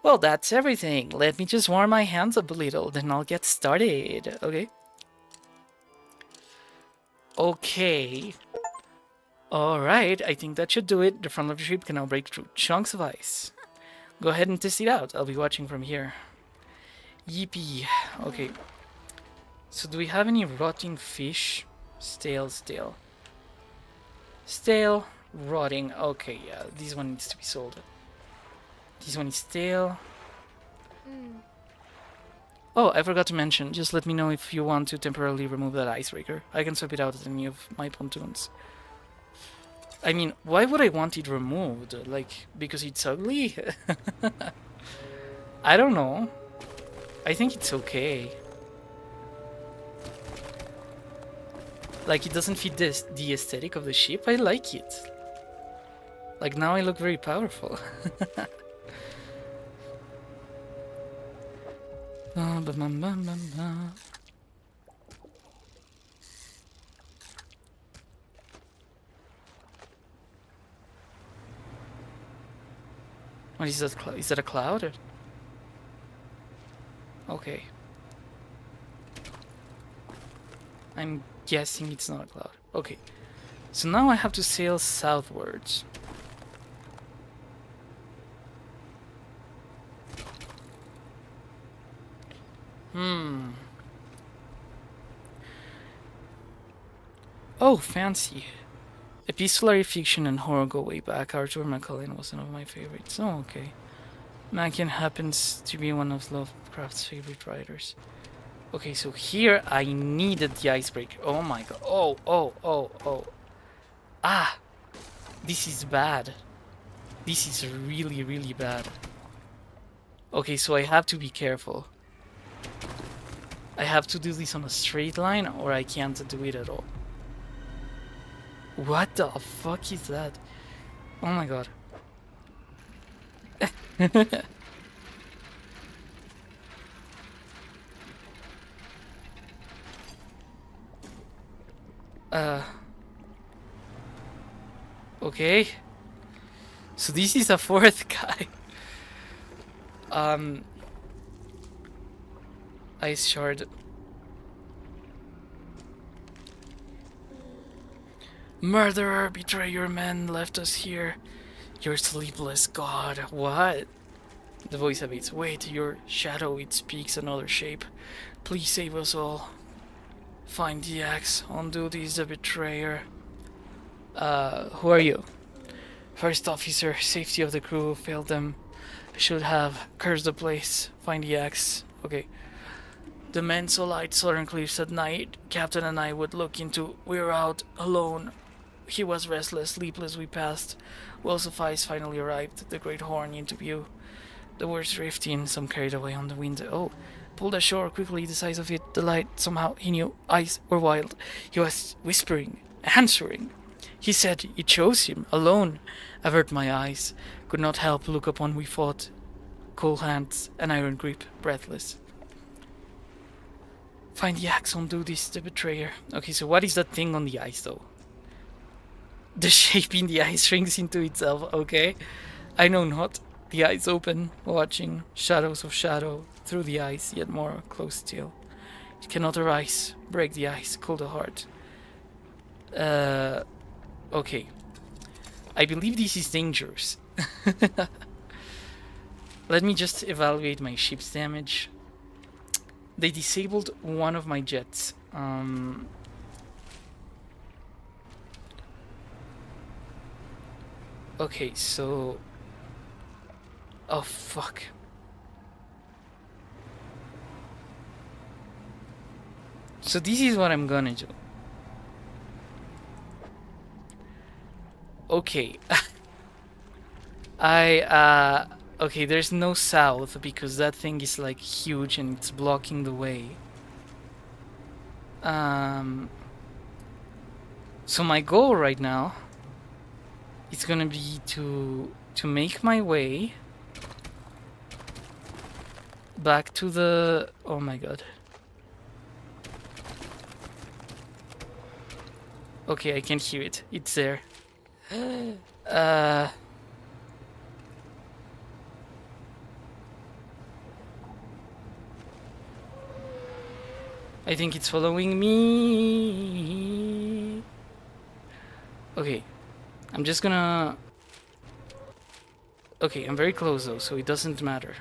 Well, that's everything. Let me just warm my hands up a little, then I'll get started. Okay. Okay. Alright, I think that should do it. The front of the ship can now break through chunks of ice. Go ahead and test it out. I'll be watching from here. Yippee. Okay. So do we have any rotting fish? Stale. Stale, rotting. Okay, yeah, this one needs to be sold. This one is stale. Oh, I forgot to mention, just let me know if you want to temporarily remove that icebreaker. I can swap it out at any of my pontoons. I mean, why would I want it removed? Like, because it's ugly? I don't know. I think it's okay. Like, it doesn't fit the aesthetic of the ship. I like it. Like, now I look very powerful. What is that? Is that a cloud? Okay. I'm guessing it's not a cloud. Okay. So now I have to sail southwards. Oh, fancy. Epistolary fiction and horror go way back. Arthur McCullen was one of my favorites. Oh, okay. Mackin happens to be one of Lovecraft's favorite writers. Okay, so here I needed the icebreaker. Oh my god. Oh. Ah! This is bad. This is really, really bad. Okay, so I have to be careful. I have to do this on a straight line or I can't do it at all. What the fuck is that? Oh my god. Okay. So this is a fourth guy. Ice shard. Murderer, betrayer, man left us here. Your sleepless god. What? The voice abates. Wait, your shadow, it speaks another shape. Please save us all. Find the axe. On duty is the betrayer. Who are you? First officer, safety of the crew failed them. Should have cursed the place. Find the axe. Okay. The men saw light southern cliffs at night. Captain and I would look into. We're out alone. He was restless, sleepless. We passed. Well suffice finally arrived. The great horn into view. The words drifting, some carried away on the wind. Oh, pulled ashore quickly. The size of it, the light. Somehow he knew. Eyes were wild. He was whispering, answering. He said it chose him, alone. Averted my eyes. Could not help look upon we fought. Cool hands, an iron grip, breathless. Find the axe, undo this, the betrayer. Okay, so what is that thing on the ice, though? The shape in the ice shrinks into itself, okay? I know not. The eyes open, watching, shadows of shadow, through the ice, yet more close still. It cannot arise, break the ice, cool the heart. Okay. I believe this is dangerous. Let me just evaluate my ship's damage. They disabled one of my jets. Okay, so... Oh, fuck. So this is what I'm gonna do. Okay. Okay, there's no south because that thing is like huge and it's blocking the way. So my goal right now is gonna be to make my way back to the... Oh my god. Okay, I can hear it. It's there. I think it's following me. Okay. I'm just gonna... Okay, I'm very close though, so it doesn't matter.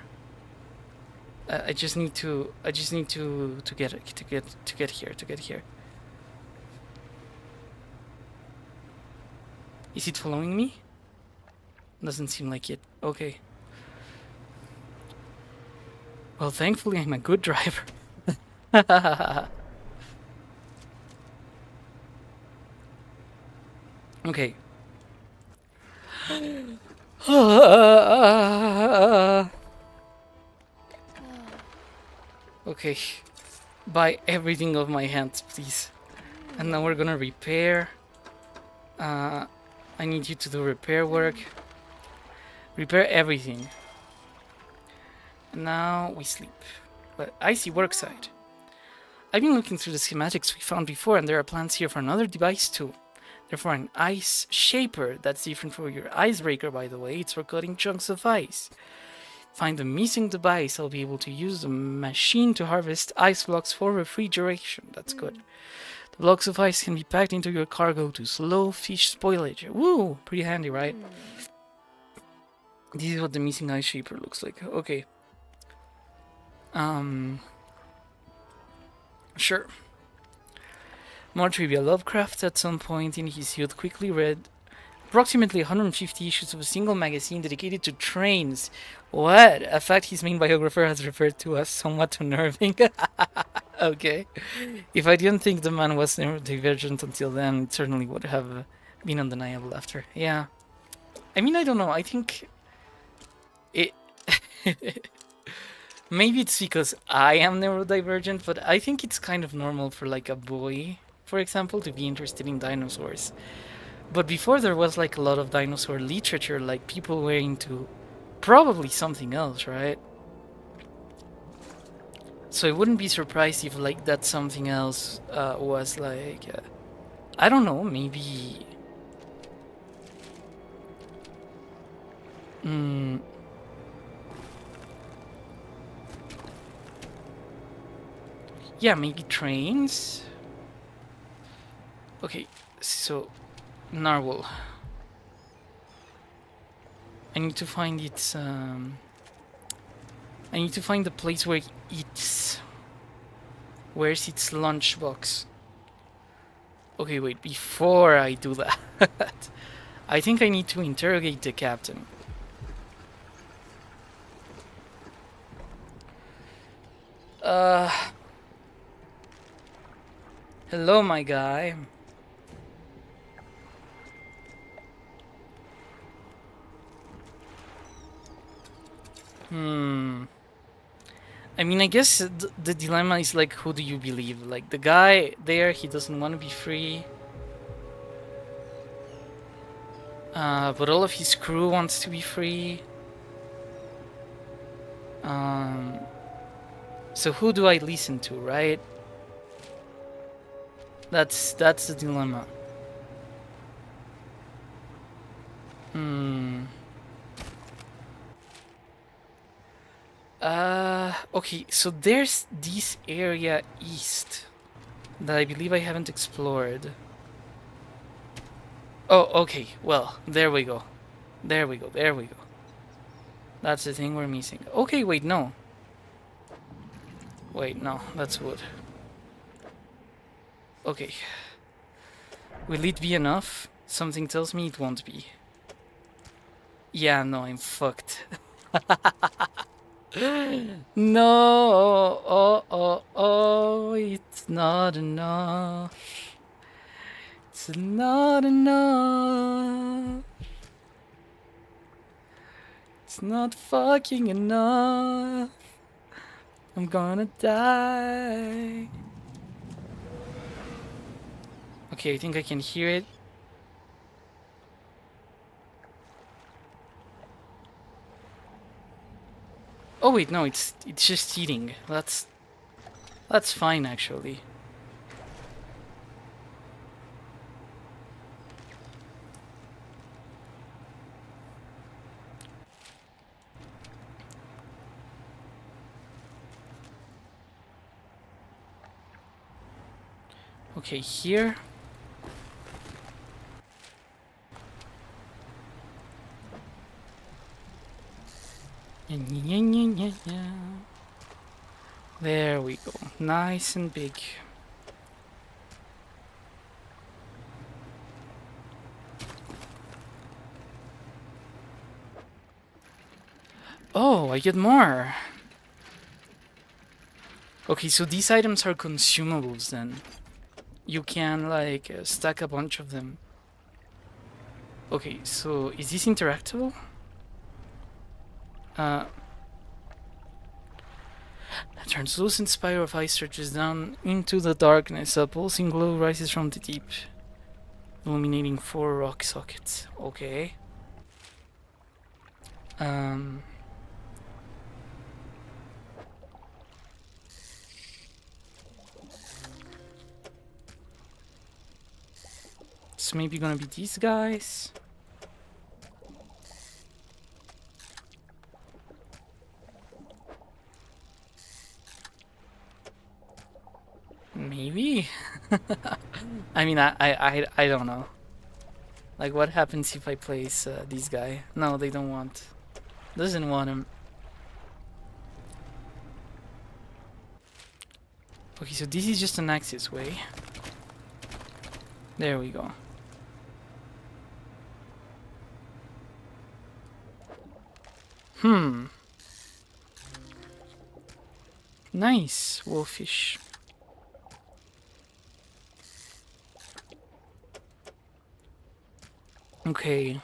I just need to get here. Is it following me? Doesn't seem like it. Okay. Well, thankfully I'm a good driver. Okay. Okay. Buy everything off my hands, please. And now we're gonna repair. I need you to do repair work. Repair everything. And now we sleep. But I see worksite. I've been looking through the schematics we found before, and there are plans here for another device too. Therefore, an ice shaper. That's different from your icebreaker, by the way. It's for cutting chunks of ice. Find the missing device. I'll be able to use the machine to harvest ice blocks for refrigeration. That's good. The blocks of ice can be packed into your cargo to slow fish spoilage. Woo! Pretty handy, right? This is what the missing ice shaper looks like. Okay. Sure. More trivia. Lovecraft, at some point in his youth, quickly read approximately 150 issues of a single magazine dedicated to trains. What? A fact his main biographer has referred to as somewhat unnerving. Okay. If I didn't think the man was neurodivergent until then, it certainly would have been undeniable after. Yeah. I mean, I don't know. I think it... Maybe it's because I am neurodivergent, but I think it's kind of normal for like a boy, for example, to be interested in dinosaurs. But before there was like a lot of dinosaur literature, like people were into probably something else, right? So I wouldn't be surprised if like that something else was like, I don't know, maybe... Yeah, maybe trains? Okay, so... Narwhal. I need to find its... I need to find the place where it eats. Where's its lunchbox? Okay, wait, before I do that... I think I need to interrogate the captain. Hello, my guy. I mean, I guess the dilemma is like, who do you believe? Like, the guy there, he doesn't want to be free. But all of his crew wants to be free. So who do I listen to, right? That's the dilemma. Hmm. Okay, so there's this area east that I believe I haven't explored. Oh, okay, well, there we go. There we go, there we go. That's the thing we're missing. Okay, wait, no. Wait, no, that's wood. Okay. Will it be enough? Something tells me it won't be. Yeah, no, I'm fucked. No, oh, it's not enough. It's not enough. It's not fucking enough. I'm gonna die. Okay, I think I can hear it. Oh wait, no, it's just eating. That's fine actually. Okay, here. There we go. Nice and big. Oh, I get more. Okay, so these items are consumables then. You can like stack a bunch of them. Okay, so is this interactable? A translucent spire of ice stretches down into the darkness. A pulsing glow rises from the deep, illuminating 4 rock sockets. Okay. It's maybe gonna be these guys. Maybe. I mean, I don't know. Like, what happens if I place this guy? No, they don't want. Doesn't want him. Okay, so this is just an access way. There we go. Nice, wolfish. Okay.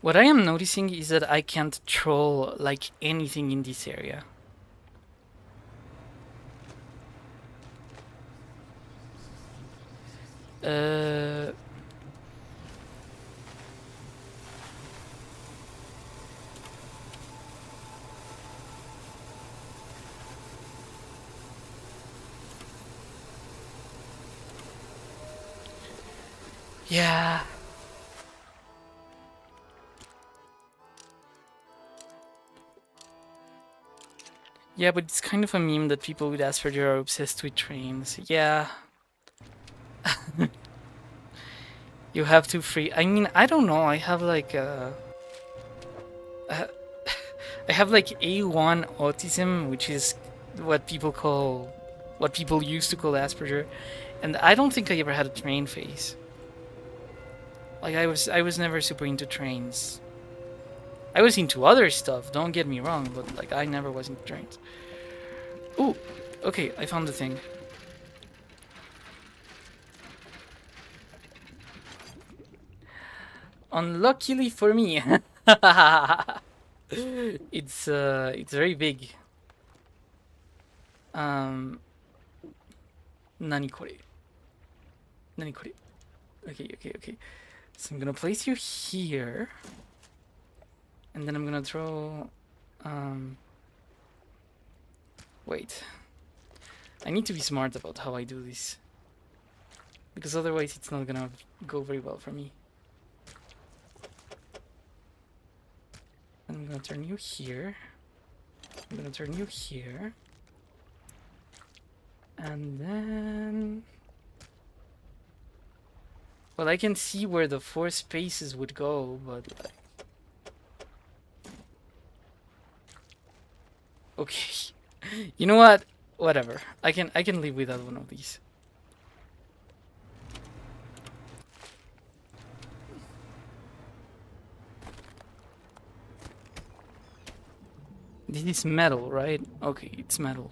What I am noticing is that I can't troll like anything in this area. Yeah. Yeah, but it's kind of a meme that people with Asperger are obsessed with trains. Yeah. You have to free. I mean, I don't know. I have like I have like A1 autism, which is what people used to call Asperger, and I don't think I ever had a train phase. Like I was never super into trains. I was into other stuff, don't get me wrong, but like I never was into trains. Ooh, okay, I found the thing. Unluckily for me, it's very big. Nani kore? Nani kore? Okay. So I'm gonna place you here, and then I'm gonna throw. Wait. I need to be smart about how I do this, because otherwise it's not gonna go very well for me. I'm gonna turn you here. I'm gonna turn you here. And then... Well, I can see where the 4 spaces would go, but like... Okay. You know what? Whatever. I can live without one of these. This is metal, right? Okay, it's metal.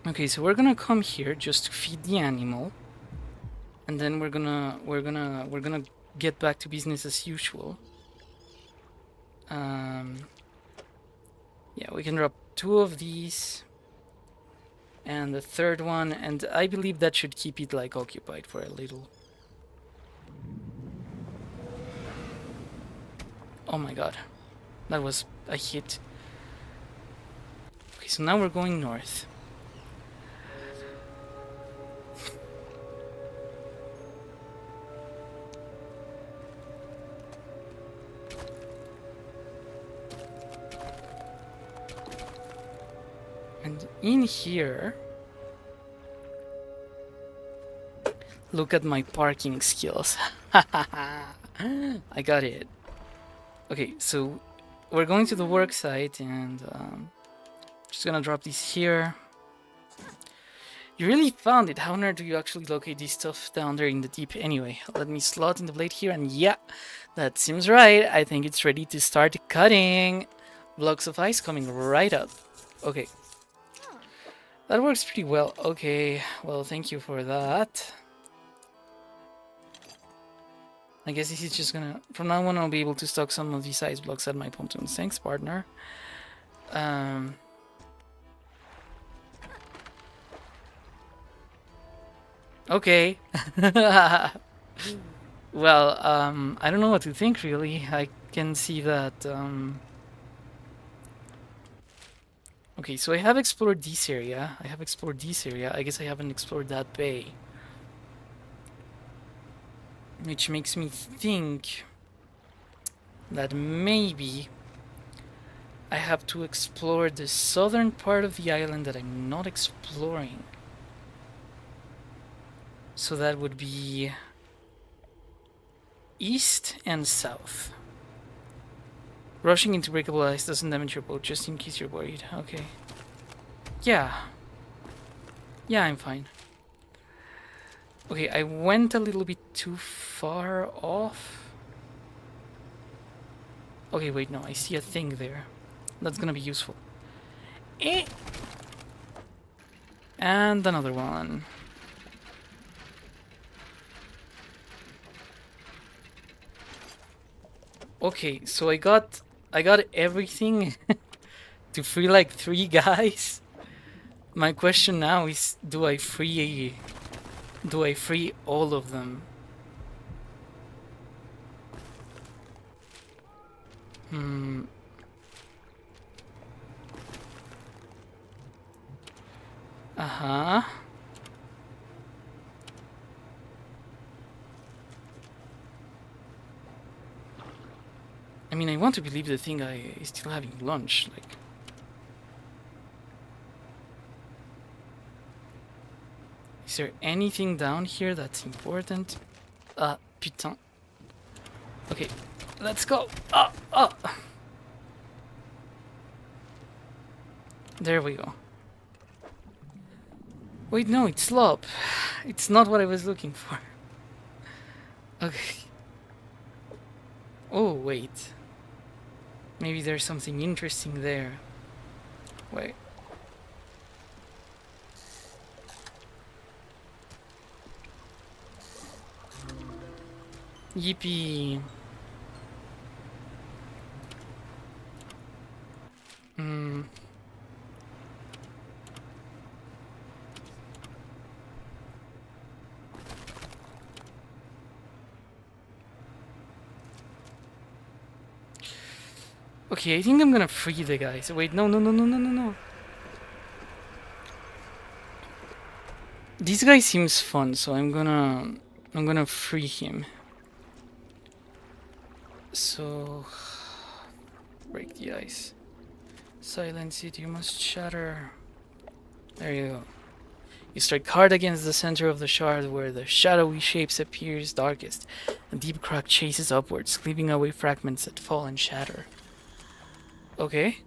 Okay, so we're gonna come here just to feed the animal, and then we're gonna get back to business as usual. Yeah, we can drop 2 of these, and the 3rd one, and I believe that should keep it like occupied for a little. Oh my god, that was a hit. Okay, so now we're going north. And in here, look at my parking skills. I got it. Okay, so we're going to the work site, and just gonna drop these here. You really found it. How on earth do you actually locate this stuff down there in the deep? Anyway, let me slot in the blade here, and yeah, that seems right. I think it's ready to start cutting. Blocks of ice coming right up. Okay. That works pretty well. Okay, well, thank you for that. I guess this is just gonna... From now on, I'll be able to stock some of these ice blocks at my pontoons. Thanks, partner. Okay. Well, I don't know what to think, really. I can see that... Okay, so I have explored this area. I guess I haven't explored that bay. Which makes me think that maybe I have to explore the southern part of the island that I'm not exploring. So that would be east and south. Rushing into breakable ice doesn't damage your boat, just in case you're worried. Okay. Yeah. Yeah, I'm fine. Okay, I went a little bit too far off. Okay, wait, no, I see a thing there. That's gonna be useful. Eh. And another one. Okay, so I got everything to free like 3 guys. My question now is, do I free all of them? Uh-huh. I mean, I want to believe the thing is still having lunch, like... Is there anything down here that's important? Putain. Okay, let's go. There we go. Wait, no, it's slop. It's not what I was looking for. Okay. Oh, wait. Maybe there's something interesting there. Wait. Yippee. Okay, I think I'm gonna free the guys. Wait, no. This guy seems fun, so I'm gonna free him. So break the ice. Silence it, you must shatter. There you go. You strike hard against the center of the shard where the shadowy shapes appears darkest. A deep crack chases upwards, cleaving away fragments that fall and shatter. Okay.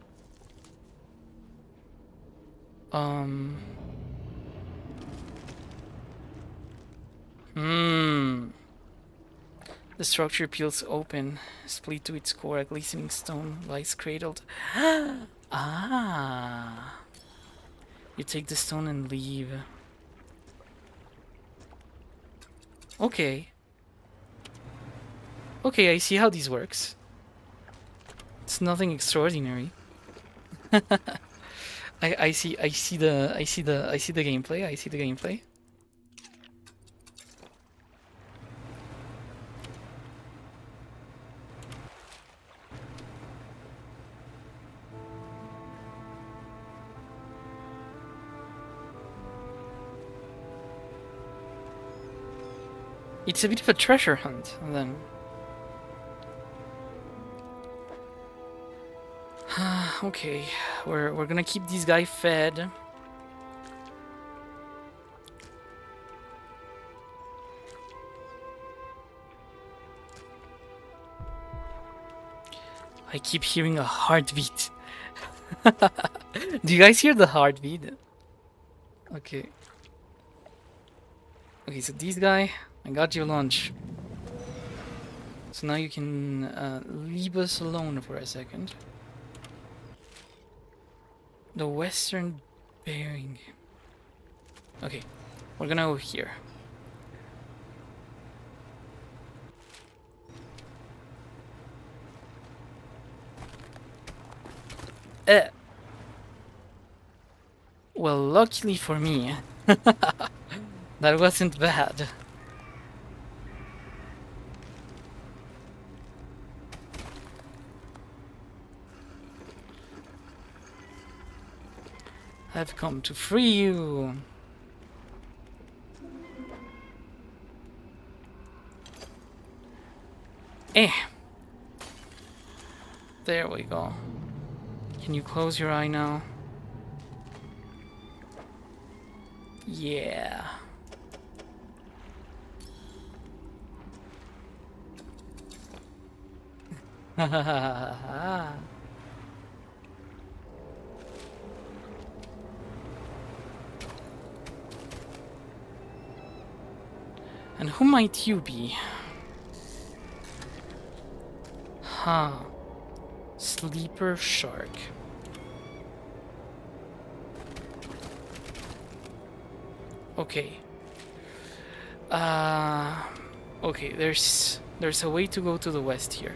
The structure peels open, split to its core. A glistening stone lies cradled. Ah. You take the stone and leave. Okay. Okay, I see how this works. It's nothing extraordinary. I see the gameplay. I see the gameplay. It's a bit of a treasure hunt, then. Okay, we're gonna keep this guy fed. I keep hearing a heartbeat. Do you guys hear the heartbeat? Okay. Okay, so this guy, I got your lunch. So now you can leave us alone for a second. The western bearing. Okay, we're gonna go here. Well, luckily for me, that wasn't bad. I've come to free you. There we go. Can you close your eye now? Yeah. And who might you be? Huh. Sleeper shark. Okay. Okay, there's a way to go to the west here.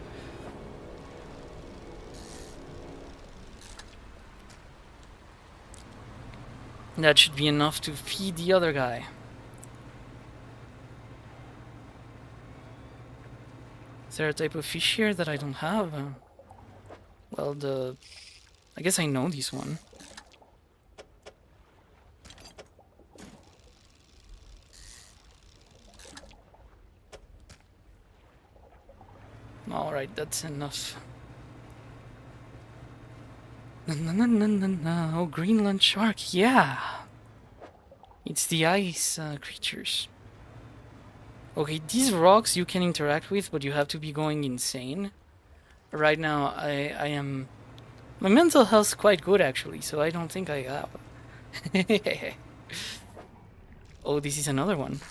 That should be enough to feed the other guy. Is there a type of fish here that I don't have? Well, I guess I know this one. Alright, that's enough. Oh, Greenland shark, yeah! It's the ice creatures. Okay, these rocks you can interact with, but you have to be going insane. Right now, I am... My mental health's quite good, actually, so I don't think I have. Oh, this is another one.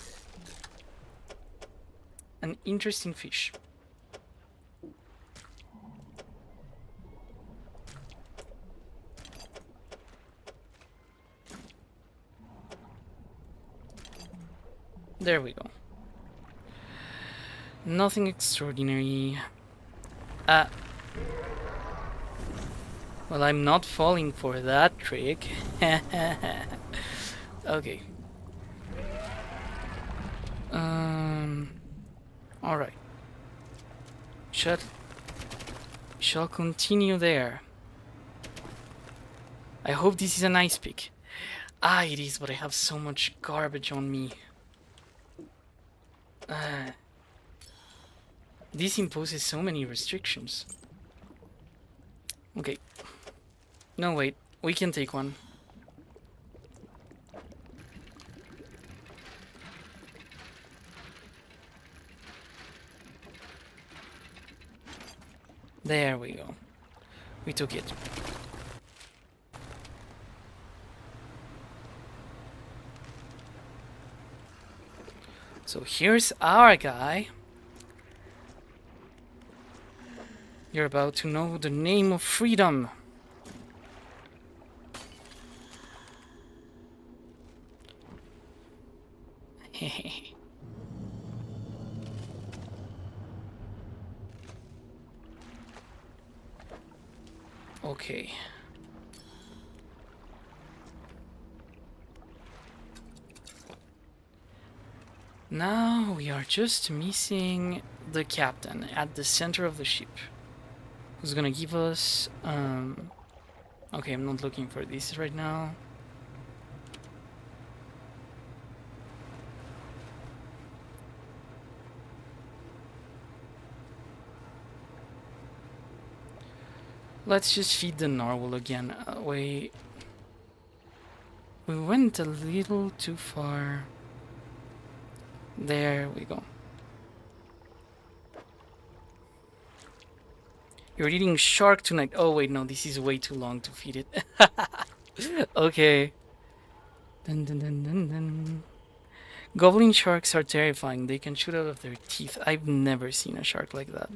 An interesting fish. There we go. Nothing extraordinary. Well, I'm not falling for that trick. Okay. Alright. Shall continue there. I hope this is an ice pick. Ah, it is, but I have so much garbage on me. This imposes so many restrictions. Okay. No, wait. We can take one. There we go. We took it. So here's our guy. You're about to know the name of freedom. Okay. Now we are just missing the captain at the center of the ship. Who's gonna give us... Okay, I'm not looking for this right now. Let's just feed the narwhal again. Wait. We went a little too far. There we go. You're eating shark tonight. Oh wait, no, this is way too long to feed it. Okay. Dun, dun, dun, dun, dun. Goblin sharks are terrifying. They can shoot out of their teeth. I've never seen a shark like that.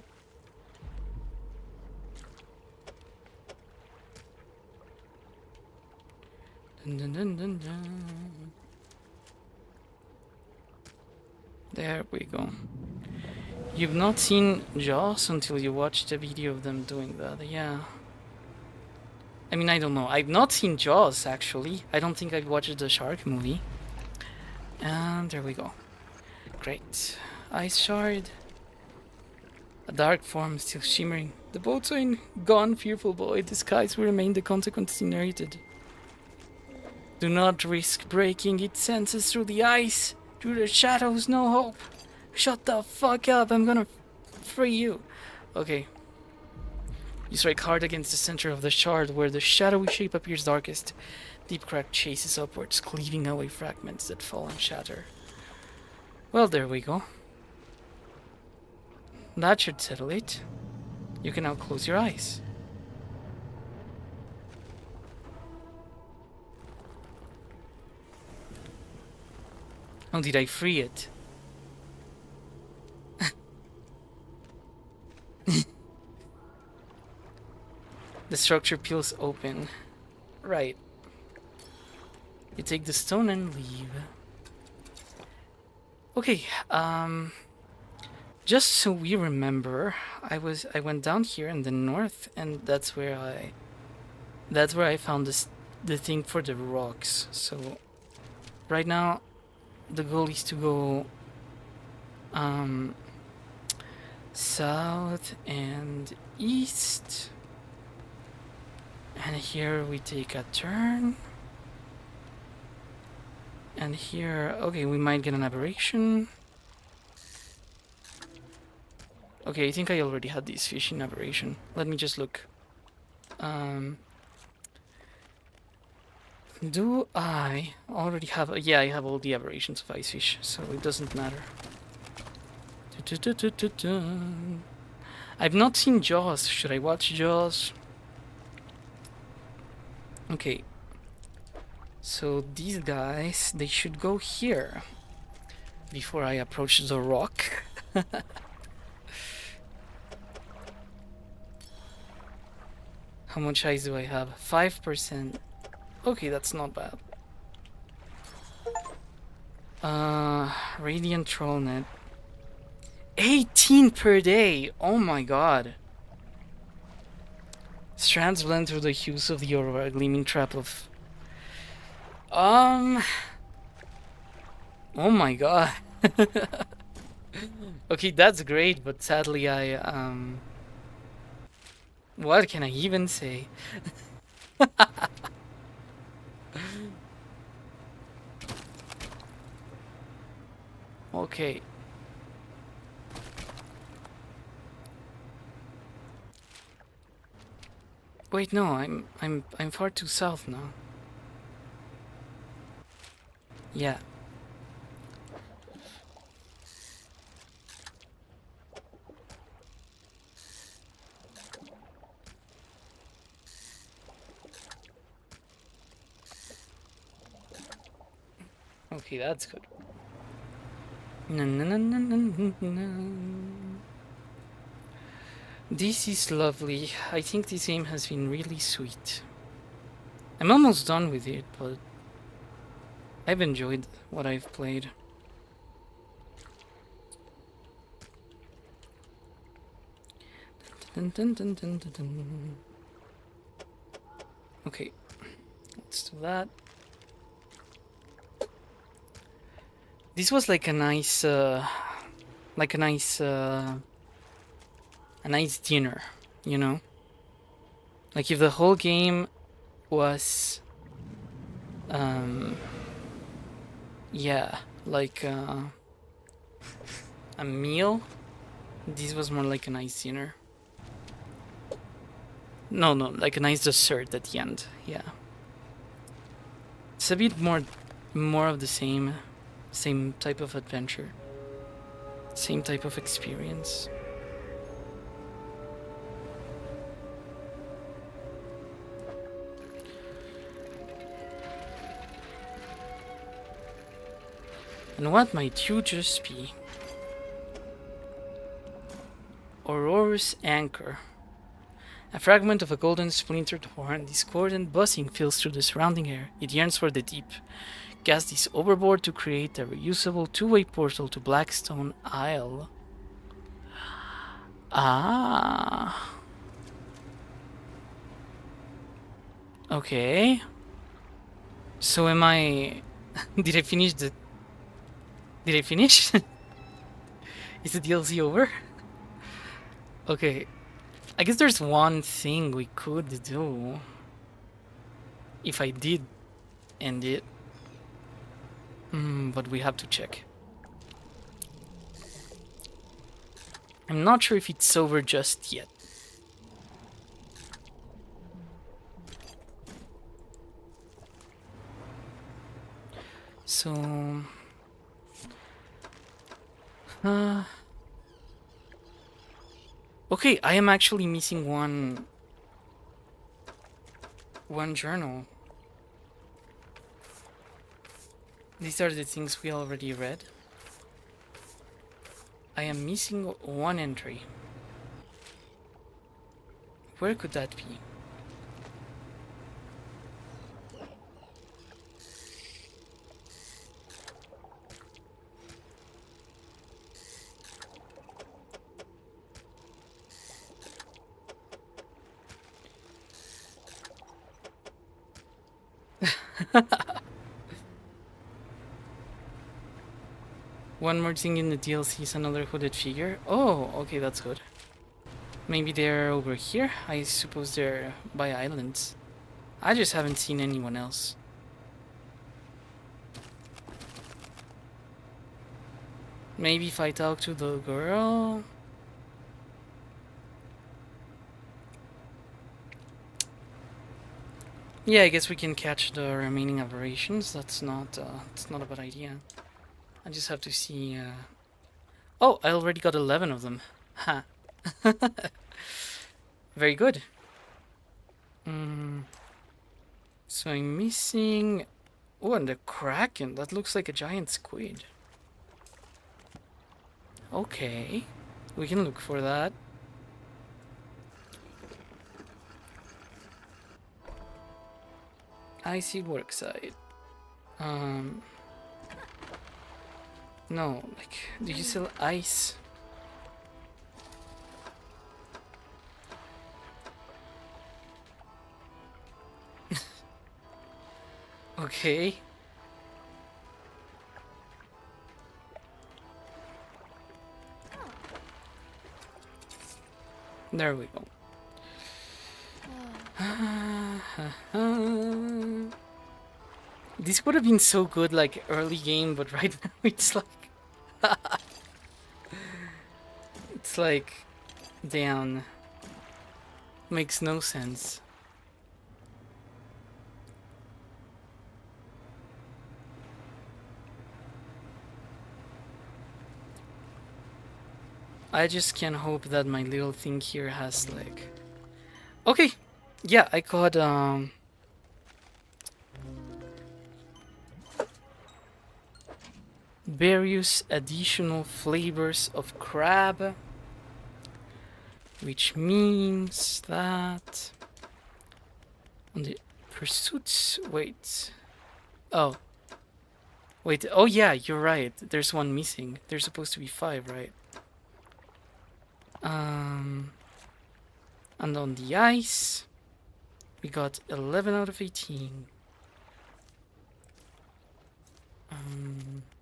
Dun, dun, dun, dun, dun. There we go. You've not seen Jaws until you watched a video of them doing that, yeah. I mean, I don't know. I've not seen Jaws, actually. I don't think I've watched the shark movie. And there we go. Great. Ice shard. A dark form still shimmering. The boats are gone, fearful boy. The skies will remain the consequences inherited. Do not risk breaking its senses through the ice. Through the shadows, no hope. Shut the fuck up, I'm gonna free you. Okay. You strike hard against the center of the shard, where the shadowy shape appears darkest. Deep crack chases upwards, cleaving away fragments that fall and shatter. Well, there we go. That should settle it. You can now close your eyes. How did I free it? The structure peels open. Right. You take the stone and leave. Okay, just so we remember, I went down here in the north, and that's where I found the thing for the rocks. So right now the goal is to go south and east, and here we take a turn, and here, okay, we might get an aberration. Okay, I think I already had this fish in aberration. Let me just look. Do I already have... yeah, I have all the aberrations of ice fish, so it doesn't matter. I've not seen Jaws. Should I watch Jaws? Okay. So these guys, they should go here before I approach the rock. How much ice do I have? 5%. Okay, that's not bad. Radiant troll net. 18 per day! Oh my god. Strands blend through the hues of the aurora, gleaming trap of... Oh my god. Okay, that's great, but sadly what can I even say? Okay. Wait, no, I'm far too south now. Yeah. Okay, that's good. This is lovely. I think this game has been really sweet. I'm almost done with it, but I've enjoyed what I've played. Okay, let's do that. This was like a nice, like a nice dinner, you know? Like if the whole game was, yeah, like a meal, this was more like a nice dinner. No, like a nice dessert at the end, yeah. It's a bit more of the same type of adventure, same type of experience. And what might you just be? Aurora's anchor. A fragment of a golden splintered horn, discordant buzzing fills through the surrounding air. It yearns for the deep. Cast this overboard to create a reusable two-way portal to Blackstone Isle. Ah. Okay. So am I... Did I finish the... Did I finish? Is the DLC over? Okay. I guess there's one thing we could do. If I did end it. But we have to check. I'm not sure if it's over just yet. So... Okay, I am actually missing one journal. These are the things we already read. I am missing one entry. Where could that be? One more thing in the DLC is another hooded figure. Oh, okay, that's good. Maybe they're over here? I suppose they're by islands. I just haven't seen anyone else. Maybe if I talk to the girl? Yeah, I guess we can catch the remaining aberrations. That's not a bad idea. I just have to see... Oh, I already got 11 of them. Ha. Very good. So I'm missing... Oh, and the Kraken. That looks like a giant squid. Okay. We can look for that. I see worksite. No, like, do you sell ice? Okay. There we go. This would have been so good, like, early game, but right now it's like... It's like, damn, makes no sense. I just can hope that my little thing here has like... Okay, yeah, I caught various additional flavors of crab, which means that on the pursuits, wait, oh yeah, you're right, there's one missing. There's supposed to be 5, right? And on the ice we got 11 out of 18.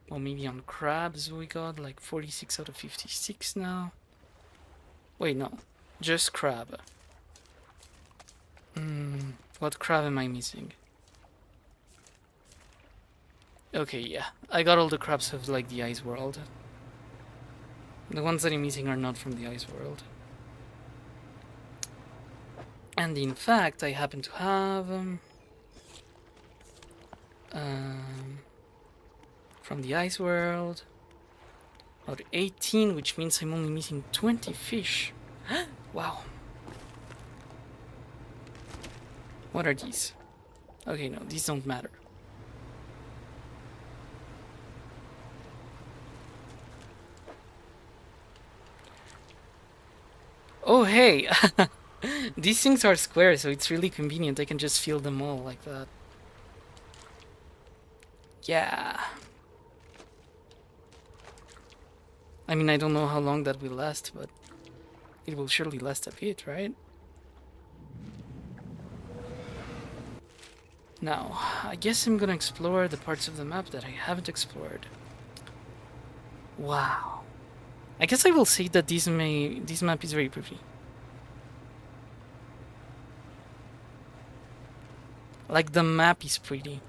Well, maybe on crabs we got like 46 out of 56 now. Wait, no, just crab. What crab am I missing? Okay, yeah, I got all the crabs of like the ice world. The ones that I'm missing are not from the ice world. And in fact, I happen to have from the ice world about 18, which means I'm only missing 20 fish. Wow. What are these? Okay, no, these don't matter. Oh, hey! These things are square, so it's really convenient. I can just fill them all like that. Yeah. I mean, I don't know how long that will last, but it will surely last a bit, right? Now, I guess I'm gonna explore the parts of the map that I haven't explored. Wow. I guess I will say that this map is very pretty. Like, the map is pretty.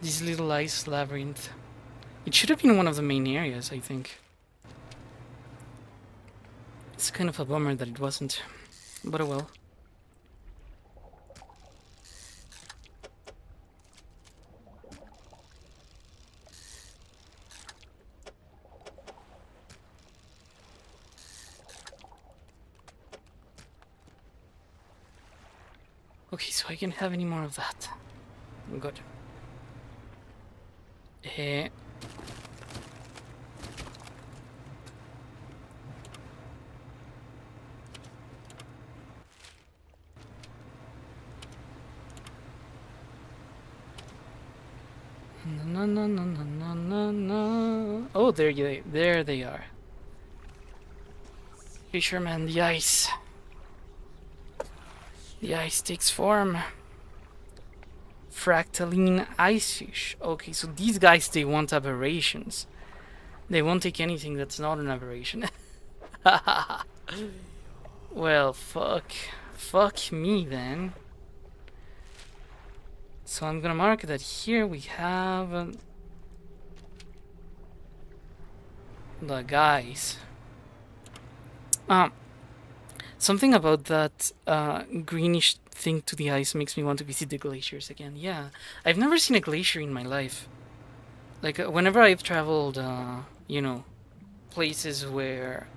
This little ice labyrinth. It should have been one of the main areas, I think. It's kind of a bummer that it wasn't, but oh well. Okay, so I can't have any more of that. Good. No. Oh, there they are. Fisherman, the ice. The ice takes form. Fractaline ice fish. Okay, so these guys, they want aberrations. They won't take anything that's not an aberration. Well, fuck me then. So I'm gonna mark that here we have the guys. Something about that greenish thing to the ice makes me want to visit the glaciers again. Yeah, I've never seen a glacier in my life. Like, whenever I've traveled, you know, places where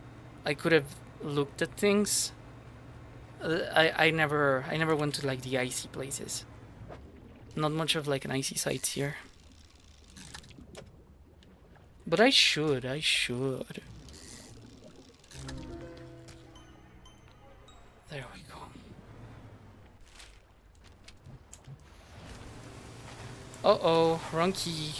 I could have looked at things, I never went to like the icy places. Not much of like an icy sights here. But I should. There we go. Uh-oh, wrong key.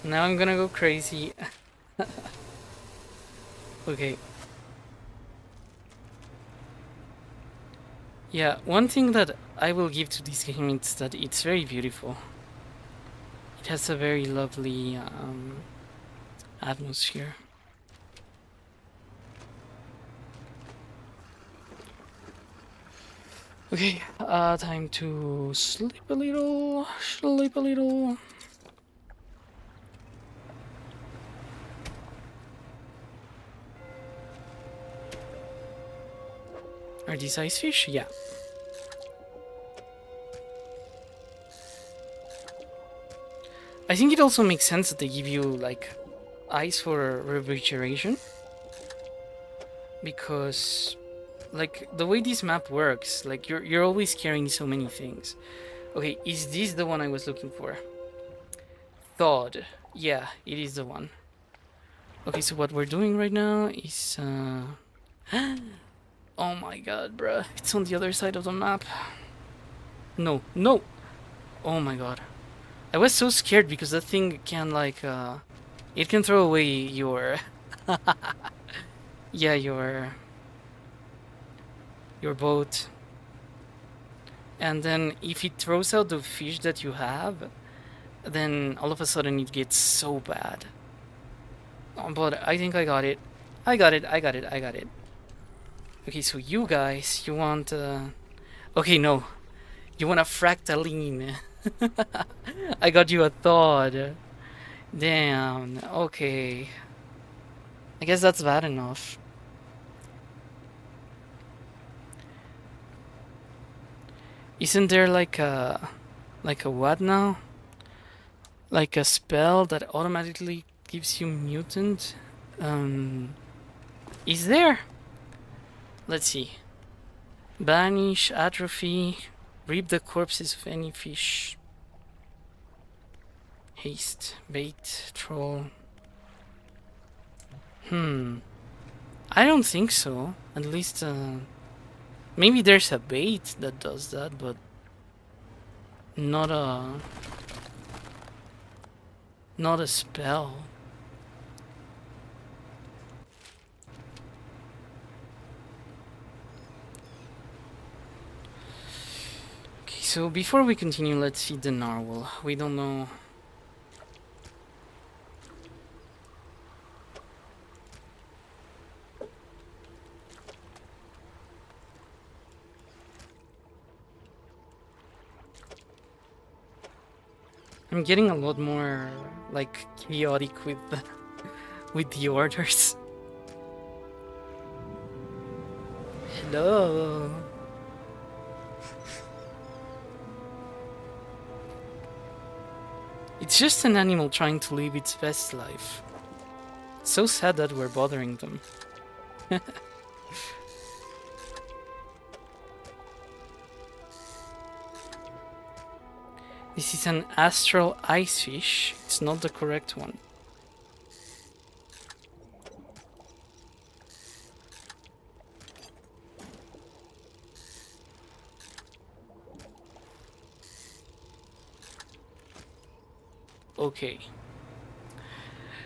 Now I'm gonna go crazy. Okay. Yeah, one thing that I will give to this game is that it's very beautiful. It has a very lovely atmosphere. Okay, time to sleep a little, sleep a little. Are these ice fish? Yeah. I think it also makes sense that they give you, like, ice for refrigeration. Because, like, the way this map works, like, you're always carrying so many things. Okay, is this the one I was looking for? Thawed. Yeah, it is the one. Okay, so what we're doing right now is, oh my god, bruh. It's on the other side of the map. No, no! Oh my god. I was so scared because that thing can, like, it can throw away your... yeah, your boat. And then if it throws out the fish that you have, then all of a sudden it gets so bad. But I think I got it. I got it. Okay, so you guys, you want... Okay, no. You want a fractaline. I got you a thought. Damn, okay. I guess that's bad enough. Isn't there like a what now? Like a spell that automatically gives you mutant? Is there? Let's see. Banish, atrophy, reap the corpses of any fish. Haste, bait, troll. I don't think so. At least, maybe there's a bait that does that, but not a spell. Okay, so before we continue, let's see the narwhal. We don't know. I'm getting a lot more, like, chaotic with the orders. Hello. It's just an animal trying to live its best life. It's so sad that we're bothering them. This is an astral ice fish. It's not the correct one. Okay.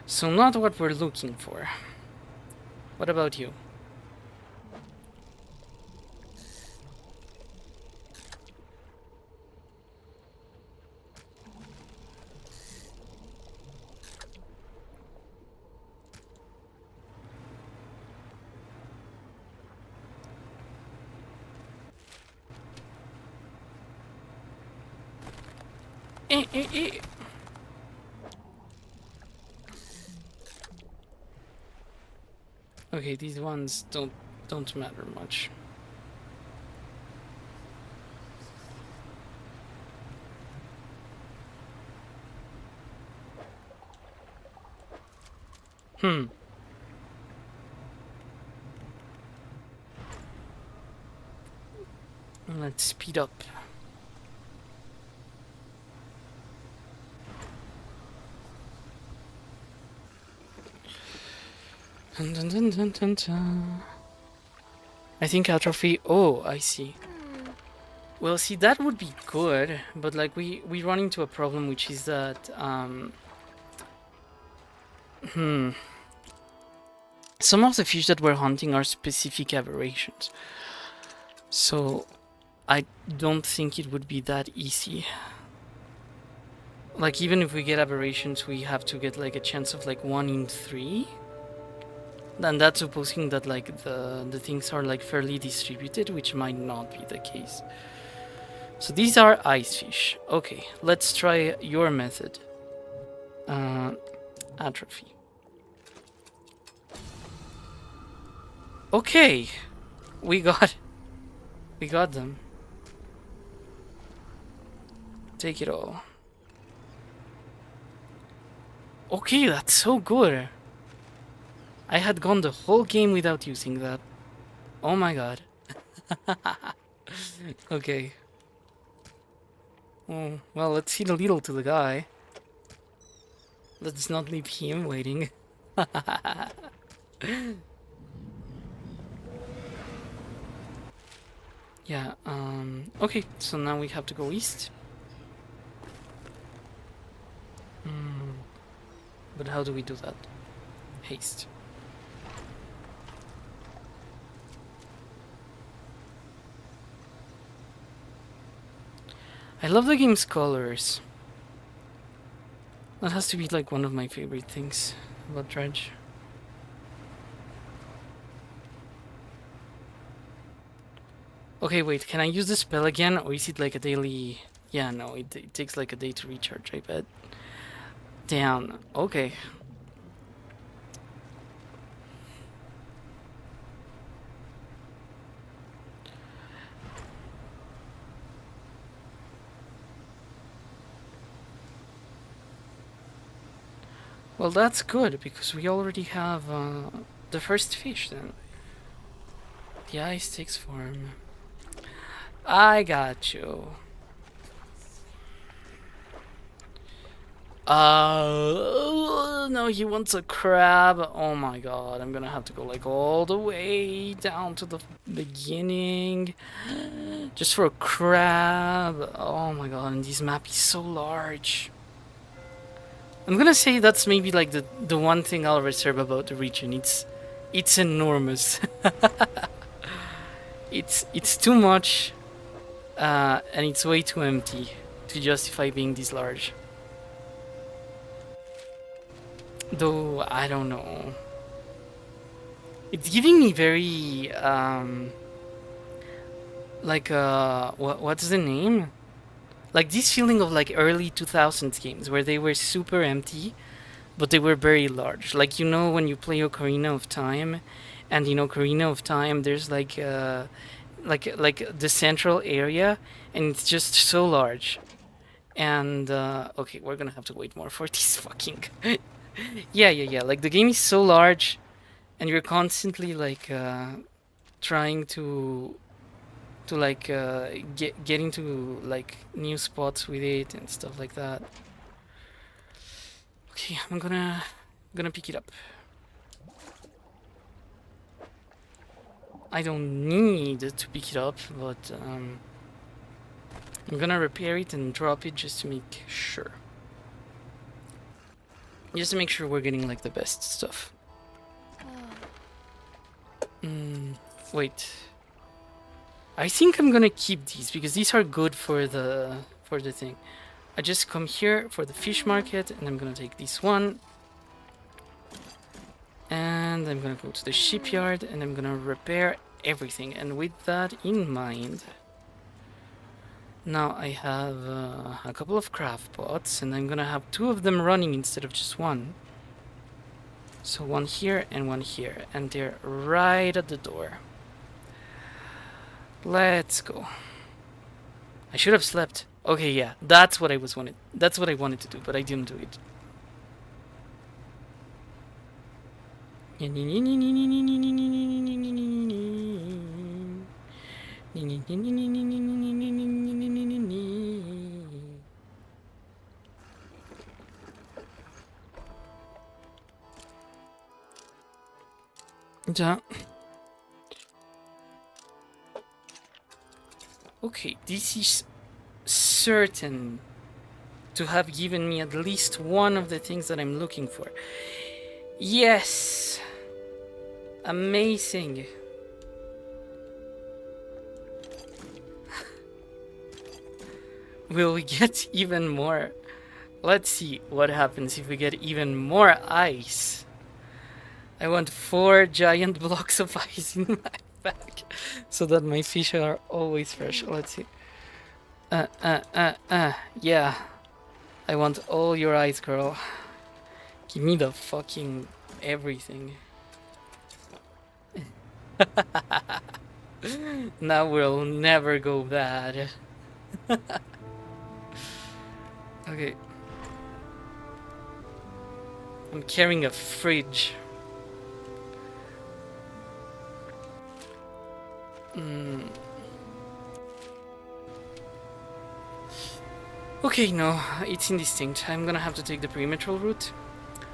So not what we're looking for. What about you? Okay, these ones don't matter much. Let's speed up. Dun, dun, dun, dun, dun, dun. I think atrophy. Oh, I see. Well, see, that would be good, but like we run into a problem, which is that some of the fish that we're hunting are specific aberrations, so I don't think it would be that easy. Like, even if we get aberrations, we have to get like a chance of like 1 in 3. And that's supposing that like the things are like fairly distributed, which might not be the case. So these are ice fish. Okay, let's try your method. Atrophy. Okay, we got them. Take it all. Okay, that's so good. I had gone the whole game without using that. Oh my god. Okay. Oh, well, let's feed a little to the guy. Let's not leave him waiting. Yeah, okay, so now we have to go east. But how do we do that? Haste. I love the game's colors. That has to be like one of my favorite things about Dredge. Okay, wait, can I use the spell again, or is it like a daily... Yeah, no, it takes like a day to recharge, I bet. Damn, okay. Well, that's good, because we already have the first fish then. The ice takes form. I got you. No, he wants a crab. Oh my god, I'm gonna have to go like all the way down to the beginning just for a crab. Oh my god, and this map is so large. I'm gonna say that's maybe like the one thing I'll reserve about the region. It's enormous. It's too much, and it's way too empty to justify being this large. Though I don't know. It's giving me very like what's the name? Like this feeling of like early 2000s games where they were super empty, but they were very large. Like, you know, when you play Ocarina of Time, and you know Ocarina of Time, there's like the central area, and it's just so large. And okay, we're gonna have to wait more for this fucking. Yeah. Like the game is so large, and you're constantly like trying to like get into like new spots with it and stuff like that. Okay, I'm gonna pick it up. I don't need to pick it up, but I'm gonna repair it and drop it just to make sure. Just to make sure we're getting like the best stuff. Wait. I think I'm gonna keep these because these are good for the thing. I just come here for the fish market, and I'm gonna take this one. And I'm gonna go to the shipyard, and I'm gonna repair everything. And with that in mind, now I have a couple of craft pots, and I'm gonna have 2 of them running instead of just 1. So 1 here and 1 here, and they're right at the door. Let's go. I should have slept. Okay, yeah, that's what I wanted. That's what I wanted to do, but I didn't do it. Yeah. Okay, this is certain to have given me at least one of the things that I'm looking for. Yes! Amazing! Will we get even more Let's see what happens if we get even more ice. I want 4 giant blocks of ice in my bag so that my fish are always fresh. Let's see. Yeah. I want all your ice, girl. Give me the fucking everything. Now we'll never go bad. Okay. I'm carrying a fridge. Okay, no, it's indistinct. I'm gonna have to take the perimetral route.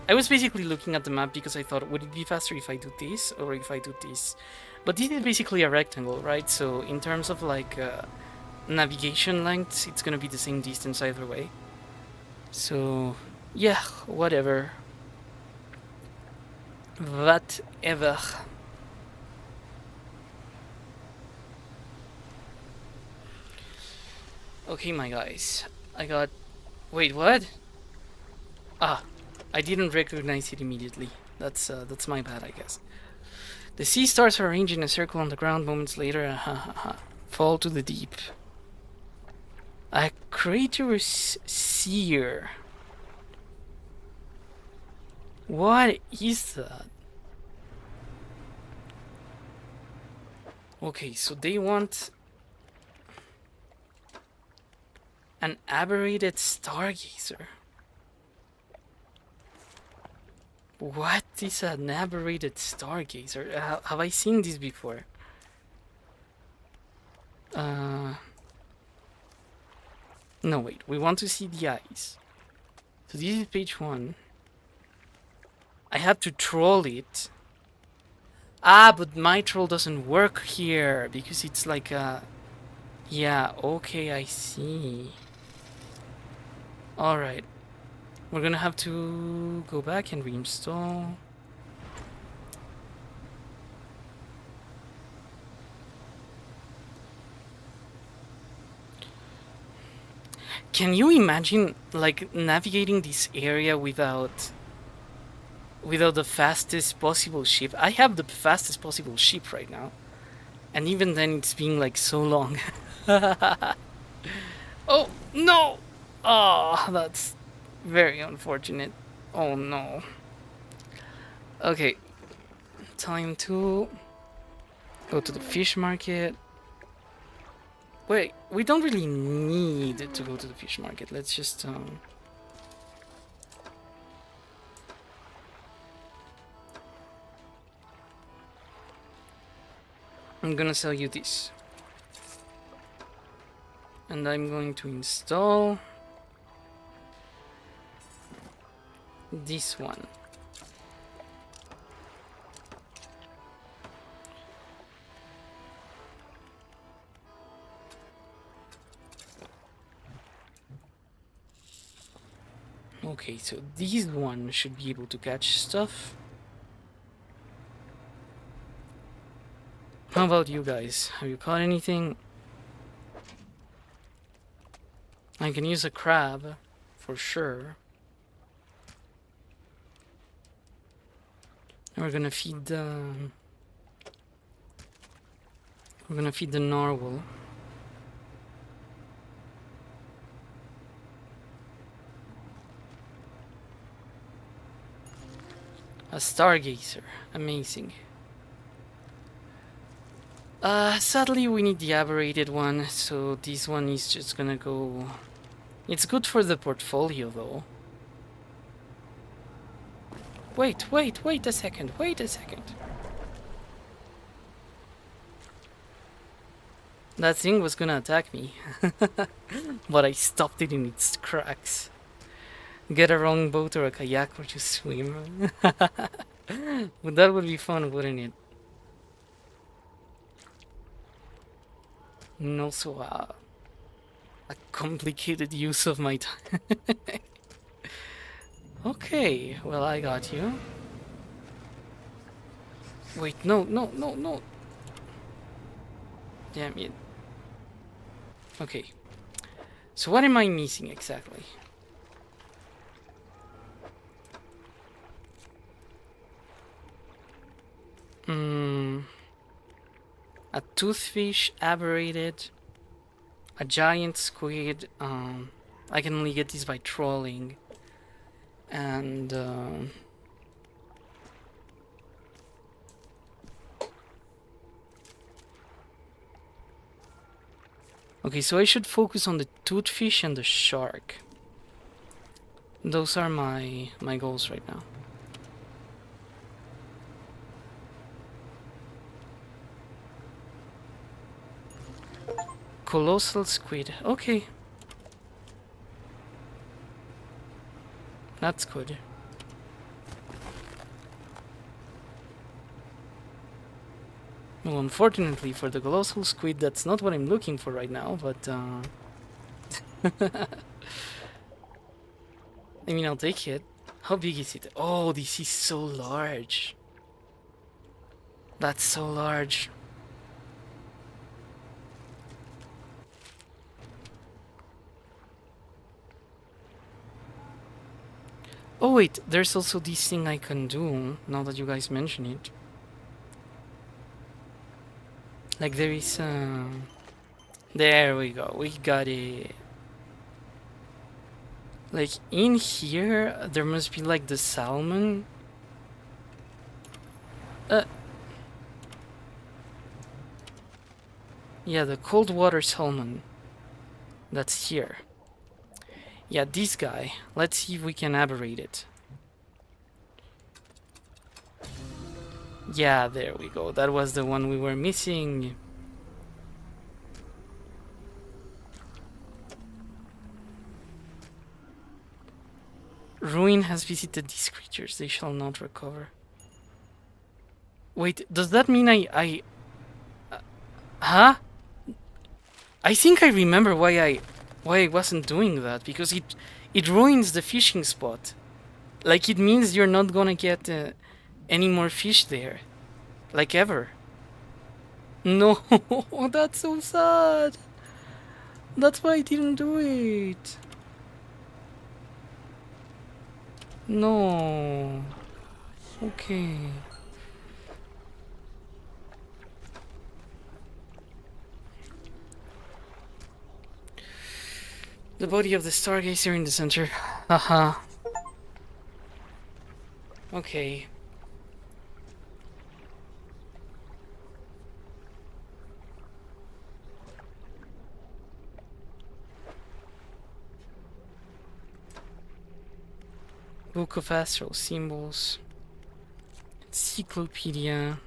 I was basically looking at the map because I thought, would it be faster if I do this or if I do this? But this is basically a rectangle, right? So in terms of like navigation lengths, it's gonna be the same distance either way. So yeah, whatever. Whatever. Okay, my guys. I got... Wait, what? Ah, I didn't recognize it immediately. That's my bad, I guess. The sea stars are arranged in a circle on the ground. Moments later, fall to the deep. A craterous seer. What is that? Okay, so they want an aberrated stargazer. What is an aberrated stargazer? Have I seen this before? No, wait. We want to see the eyes. So this is page 1. I have to troll it. Ah, but my troll doesn't work here because it's like a... Yeah, okay, I see. Alright. We're gonna have to go back and reinstall. Can you imagine, like, navigating this area without the fastest possible ship? I have the fastest possible ship right now. And even then it's being, like, so long. Oh, no! Oh, that's very unfortunate. Oh, no. Okay. Time to go to the fish market. Wait, we don't really need to go to the fish market. Let's just I'm gonna sell you this. And I'm going to install this one. Okay, so this one should be able to catch stuff. How about you guys? Have you caught anything? I can use a crab, for sure. We're gonna feed the... We're gonna feed the narwhal. A stargazer. Amazing. Sadly we need the aberrated one, so this one is just gonna go... It's good for the portfolio though. Wait a second, wait a second. That thing was gonna attack me. But I stopped it in its tracks. Get a wrong boat or a kayak or just swim. But that would be fun, wouldn't it? And also a complicated use of my time. Okay, well I got you. Wait, no. Damn it. Okay. So what am I missing exactly? A toothfish, aberrated, a giant squid. I can only get these by trolling, and okay, so I should focus on the toothfish and the shark. Those are my goals right now. Colossal squid. Okay. That's good. Well, unfortunately for the colossal squid, that's not what I'm looking for right now, but I mean, I'll take it. How big is it? Oh, this is so large. That's so large. Oh wait, there's also this thing I can do, now that you guys mention it. Like there is there we go, we got it. Like in here, there must be like the salmon. Yeah, the cold water salmon. That's here. Yeah, this guy. Let's see if we can aberrate it. Yeah, there we go. That was the one we were missing. Ruin has visited these creatures. They shall not recover. Wait, does that mean huh? I think I remember why I wasn't doing that, because it ruins the fishing spot. Like it means you're not gonna get any more fish there, like ever. No, that's so sad. That's why I didn't do it. No. Okay. The body of the stargazer in the center. Haha. Okay. Book of Astral Symbols. Encyclopedia.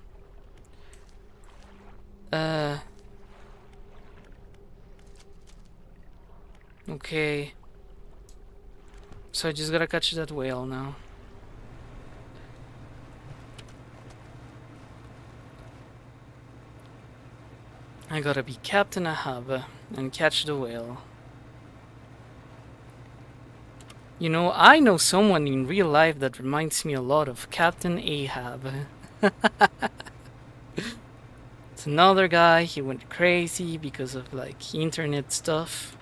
Okay. So I just gotta catch that whale now. I gotta be Captain Ahab and catch the whale. You know, I know someone in real life that reminds me a lot of Captain Ahab. It's another guy, he went crazy because of like internet stuff.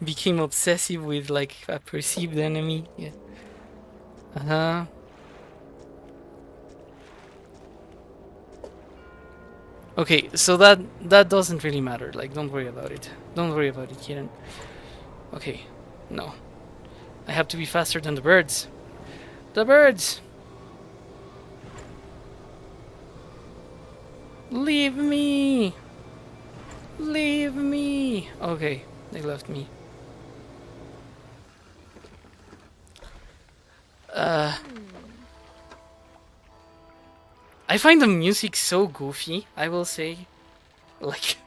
Became obsessive with like a perceived enemy. Yeah. Uh-huh. Okay, so that doesn't really matter. Like, don't worry about it. Don't worry about it, Kieran. Okay, no. I have to be faster than the birds. The birds! Leave me! Leave me! Okay, they left me. I find the music so goofy, I will say. Like...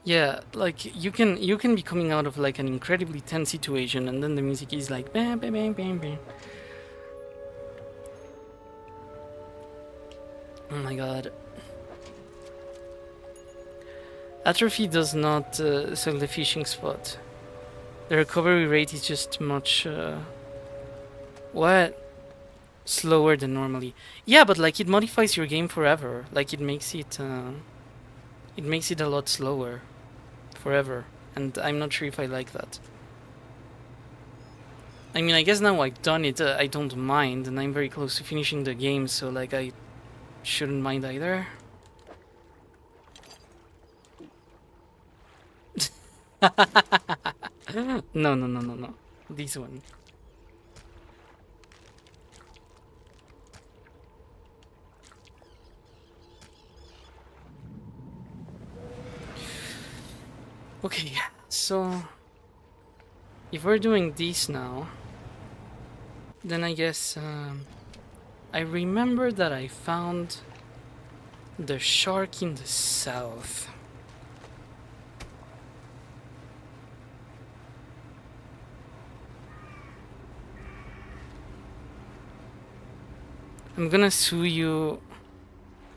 Yeah, like you can be coming out of like an incredibly tense situation, and then the music is like bam bam bam bam bam. Oh my god. Atrophy does not sell the fishing spot. The recovery rate is just much what? Slower than normally. Yeah, but like it modifies your game forever. Like it makes it a lot slower forever. And I'm not sure if I like that. I mean, I guess now I've done it, I don't mind, and I'm very close to finishing the game, so like I shouldn't mind either. No, no, no, no, no. This one. Okay, so if we're doing this now, then I guess I remember that I found the shark in the south. I'm gonna sue you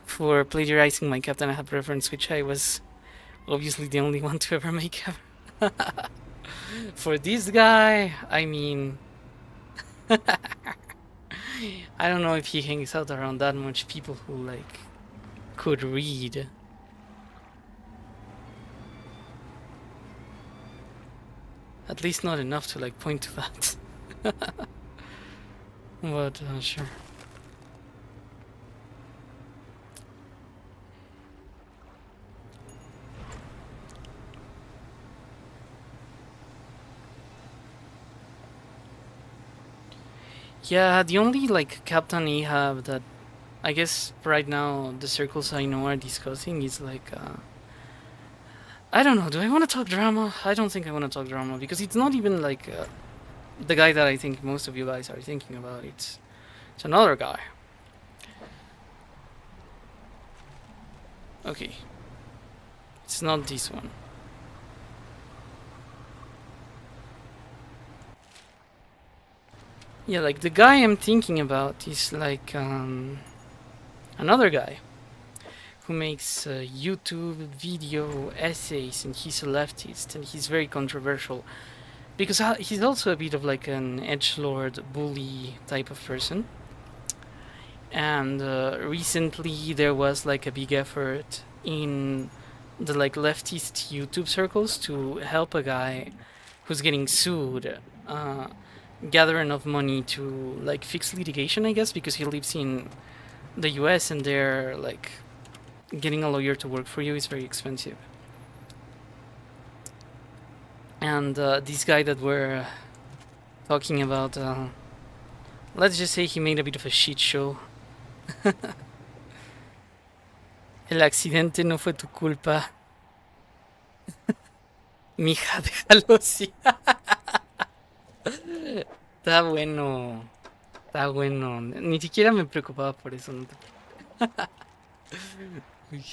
for plagiarizing my Captain Ahab reference, which I was obviously the only one to ever make ever. For this guy, I mean, I don't know if he hangs out around that much people who like could read. At least not enough to like point to that. But sure. Yeah, the only like Captain Ahab that I guess right now the circles I know are discussing is like I don't know, do I want to talk drama? I don't think I want to talk drama because it's not even like the guy that I think most of you guys are thinking about. It's another guy. Okay. It's not this one. Yeah, like the guy I'm thinking about is like another guy who makes YouTube video essays, and he's a leftist, and he's very controversial because he's also a bit of like an edgelord bully type of person. And recently there was like a big effort in the like leftist YouTube circles to help a guy who's getting sued gather enough money to like fix litigation, I guess, because he lives in the US and they're like getting a lawyer to work for you is very expensive. And this guy that we're talking about, let's just say he made a bit of a shit show. El accidente no fue tu culpa. Mija, déjalo así. Está bueno. Está bueno. Ni siquiera me preocupaba por eso. No te... Uy.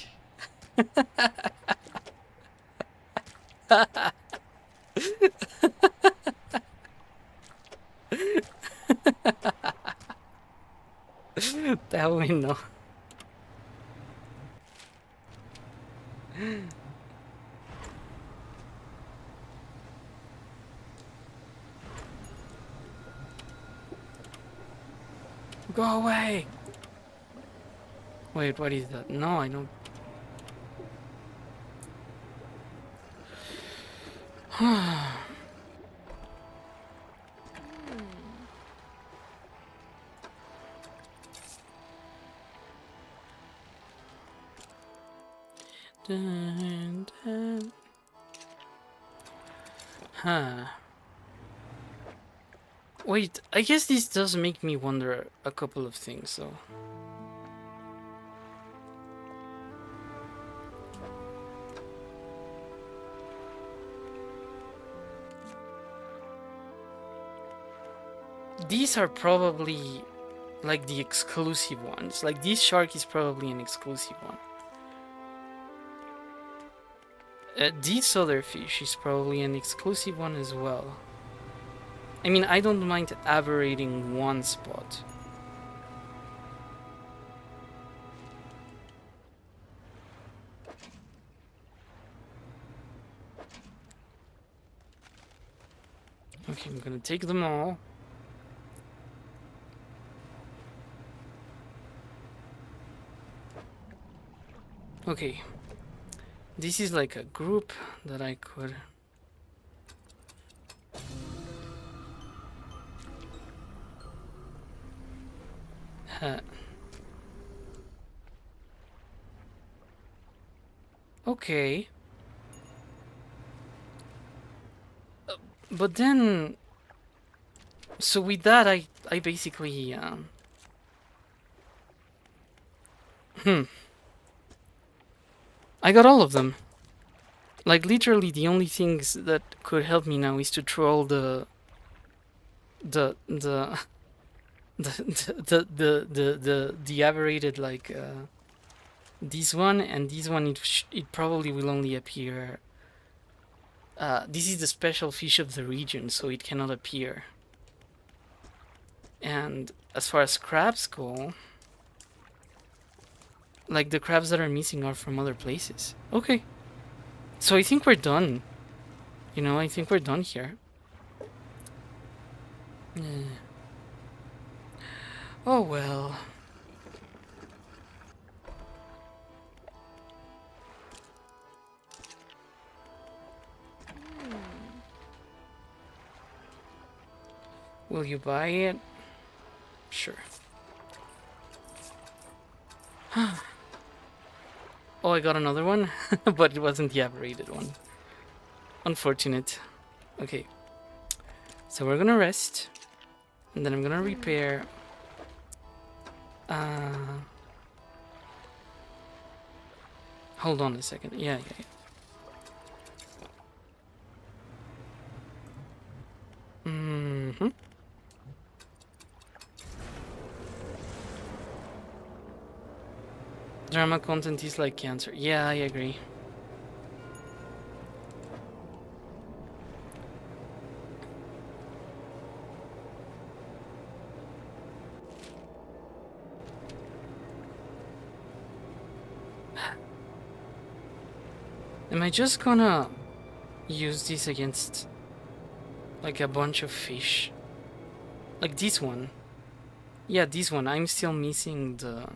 Está bueno. Go away! Wait, what is that? No, I don't. Dun, dun. Huh. Wait, I guess this does make me wonder a couple of things, though. These are probably like the exclusive ones. Like this shark is probably an exclusive one. This other fish is probably an exclusive one as well. I mean, I don't mind aberrating one spot. Okay, I'm gonna take them all. Okay. This is like a group that I could... Okay. But then... So with that, I basically... I got all of them. Like, literally, the only things that could help me now is to troll the aberrated, like, this one, and this one, it probably will only appear... this is the special fish of the region, so it cannot appear. And as far as crabs go... Like, the crabs that are missing are from other places. Okay. So I think we're done. You know, I think we're done here. Oh well. Will you buy it? Sure. Oh, I got another one, but it wasn't the aberrated one. Unfortunate. Okay. So we're gonna rest, and then I'm gonna repair. Hold on a second. Yeah. Drama content is like cancer. Yeah, I agree. Am I just gonna use this against like a bunch of fish? Like this one? Yeah, this one. I'm still missing the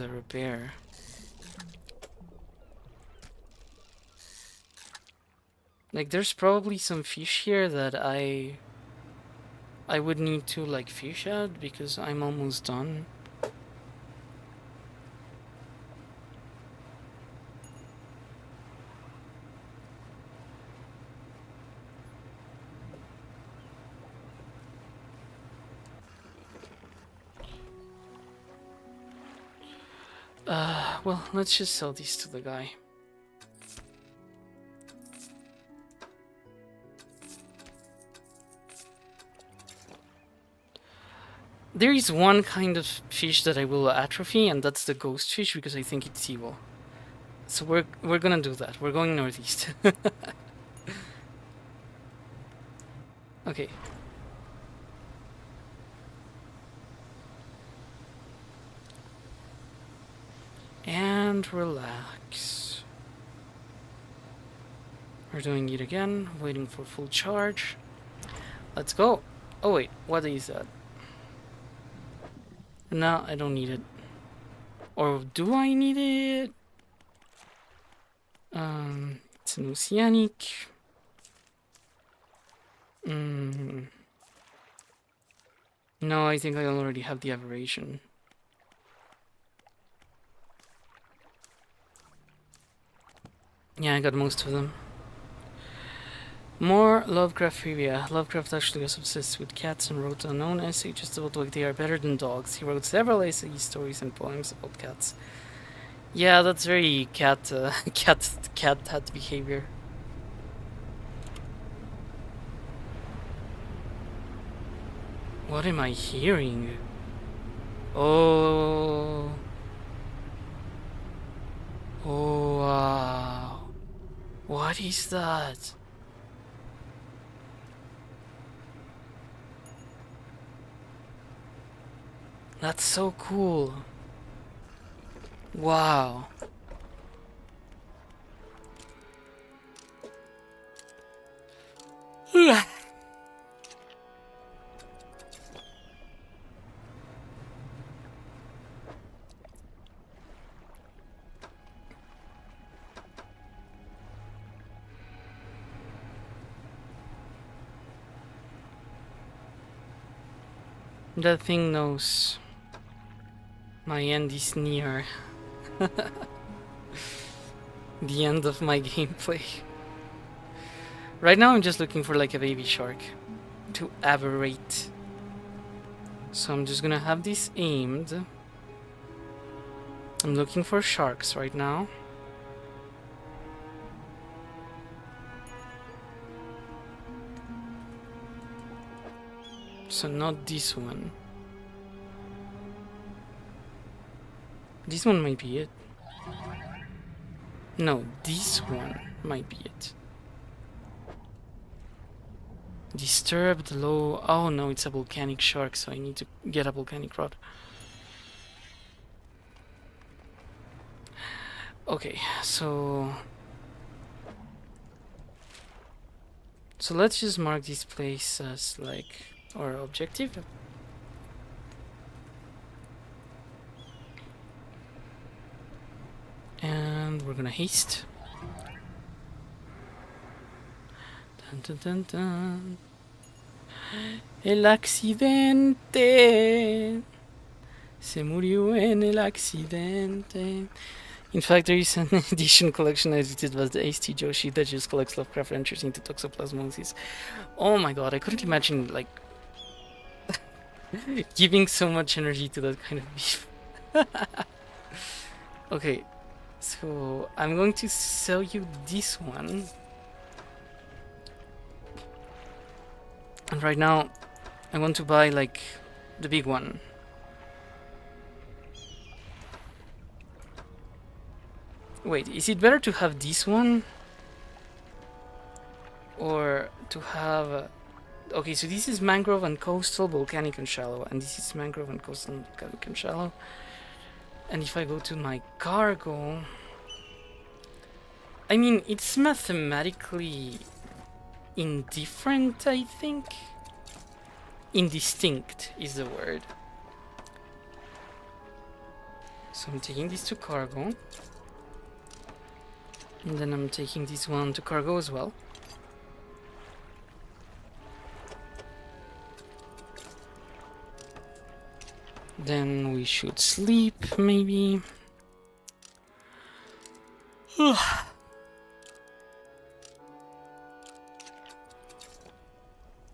repair. Like, there's probably some fish here that I would need to, like, fish out because I'm almost done. Well, let's just sell these to the guy. There is one kind of fish that I will atrophy, and that's the ghost fish because I think it's evil. So we're gonna do that. We're going northeast. Okay. And relax. We're doing it again, waiting for full charge. Let's go. Oh wait, what is that? No, I don't need it. Or do I need it? It's an oceanic. No, I think I already have the aberration. Yeah, I got most of them. More Lovecraft trivia. Lovecraft actually was obsessed with cats and wrote unknown essay just about why they are better than dogs. He wrote several essay stories and poems about cats. Yeah, that's very cat behavior. What am I hearing? Oh. Oh, wow. What is that? That's so cool. Wow. That thing knows my end is near. The end of my gameplay. Right now I'm just looking for like a baby shark to aberrate. So I'm just gonna have this aimed. I'm looking for sharks right now. So not this one. This one might be it. No, this one might be it. Disturbed low. Oh no, it's a volcanic shark, so I need to get a volcanic rod. Okay, so let's just mark this place as like our objective. And we're gonna haste. Dun, dun, dun, dun. El accidente. Se murió en el accidente. In fact, there is an edition collection edited by the AST Joshi that just collects Lovecraft entries into toxoplasmosis. Oh my god, I couldn't imagine like giving so much energy to that kind of beef. Okay, so I'm going to sell you this one. And right now, I want to buy like the big one. Wait, is it better to have this one? Or to have... okay, so this is mangrove and coastal, volcanic and shallow. And this is mangrove and coastal, volcanic and shallow. And if I go to my cargo... I mean, it's mathematically indifferent, I think. Indistinct is the word. So I'm taking this to cargo. And then I'm taking this one to cargo as well. Then we should sleep, maybe.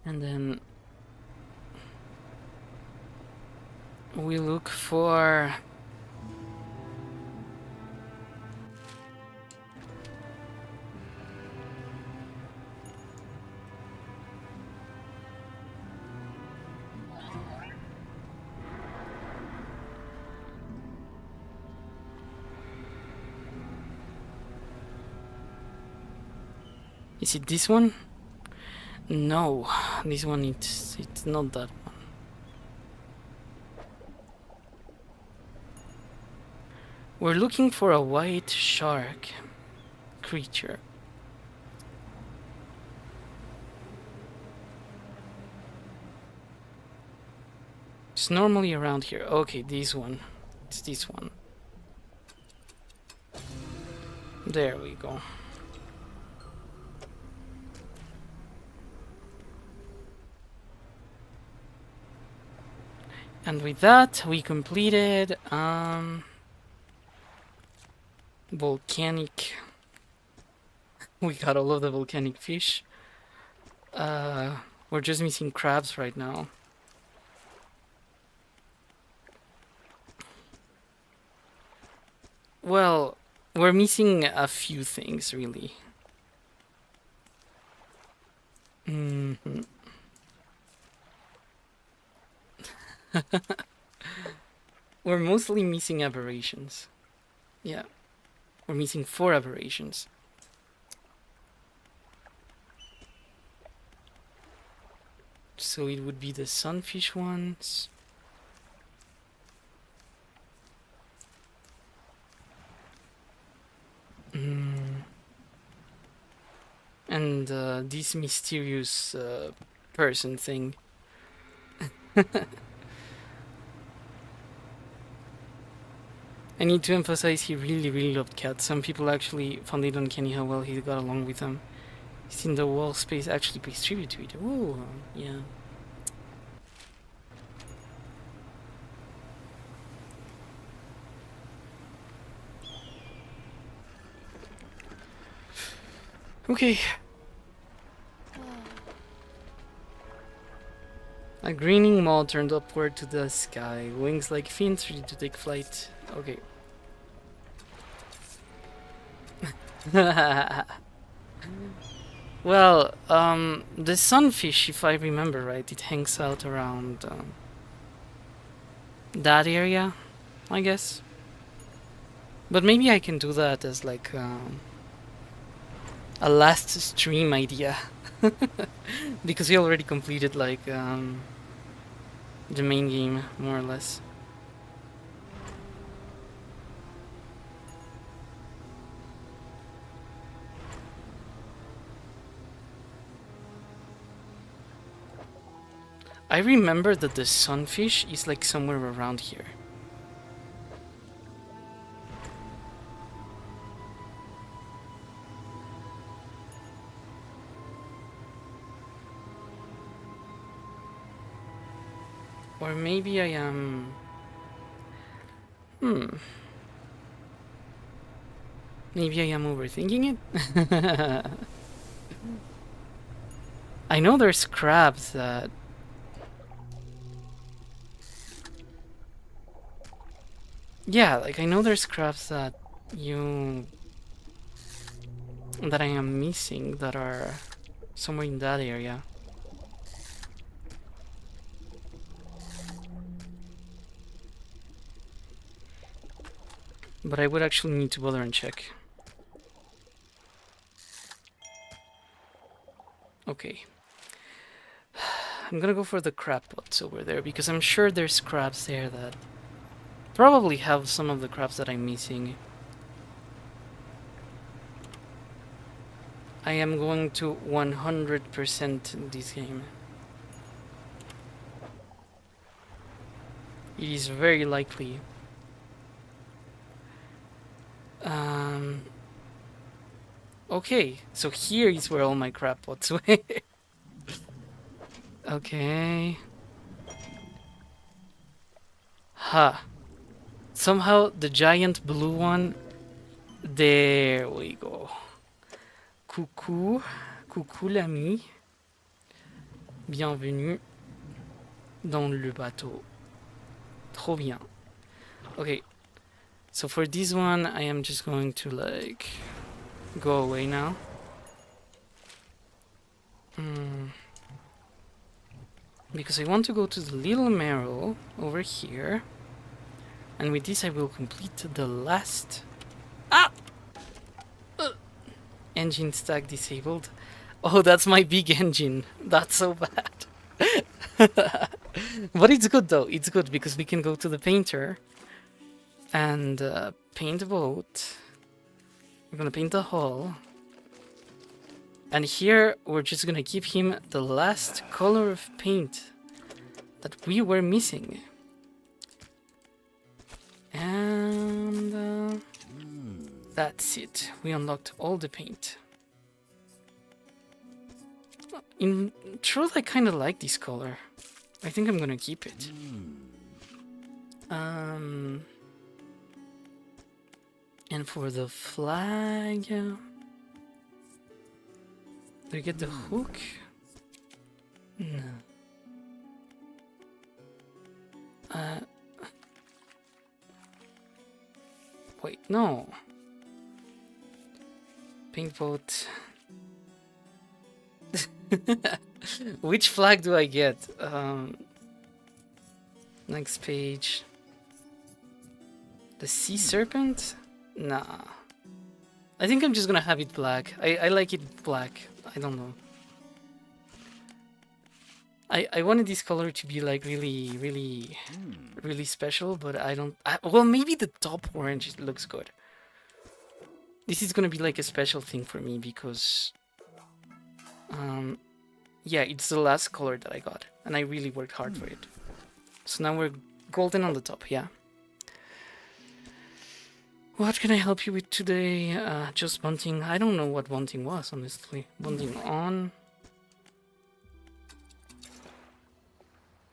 And then we look for... Is it this one? No, this one it's not that one. We're looking for a white shark creature. It's normally around here. Okay, this one. It's this one. There we go. And with that, we completed volcanic. We got all of the volcanic fish. We're just missing crabs right now. Well, we're missing a few things, really. We're mostly missing aberrations. Yeah. We're missing 4 aberrations. So it would be the sunfish ones. and this mysterious person thing. I need to emphasize he really, really loved cats. Some people actually found it uncanny how well he got along with them. Seen the wall space actually pays tribute to it. Ooh, yeah. Okay. A grinning maw turned upward to the sky, wings like fins ready to take flight. Okay. Well, the sunfish, if I remember right, it hangs out around that area, I guess. But maybe I can do that as like a last stream idea. Because we already completed like the main game, more or less. I remember that the sunfish is like somewhere around here. Or maybe I am... Maybe I am overthinking it? I know there's crabs that... Yeah, like I know there's crabs that that I am missing that are somewhere in that area. But I would actually need to bother and check. Okay. I'm gonna go for the crab pots over there because I'm sure there's crabs there that probably have some of the crabs that I'm missing. I am going to 100% this game. It is very likely. Okay, so here is where all my crab pots were. Okay. Ha. Somehow the giant blue one. There we go. Coucou. Coucou l'ami. Bienvenue dans le bateau. Trop bien. Okay. So for this one, I am just going to like go away now. Because I want to go to the little marrow over here. And with this I will complete the last... engine stack disabled. Oh, that's my big engine. That's so bad. But it's good though. It's good because we can go to the painter and paint a boat. We're gonna paint the hull. And here we're just gonna give him the last color of paint that we were missing. And that's it. We unlocked all the paint. In truth, I kind of like this color. I think I'm gonna keep it. And for the flag... Do we get the hook? No. Wait, no. Paint boat. Which flag do I get? Next page. The sea serpent? Nah. I think I'm just gonna have it black. I like it black. I don't know. I wanted this color to be like really special, but I don't... well, maybe the top orange looks good. This is gonna be like a special thing for me because Yeah, it's the last color that I got, and I really worked hard for it. So now we're golden on the top, yeah. What can I help you with today? Just bunting. I don't know what bunting was, honestly. Bunting on.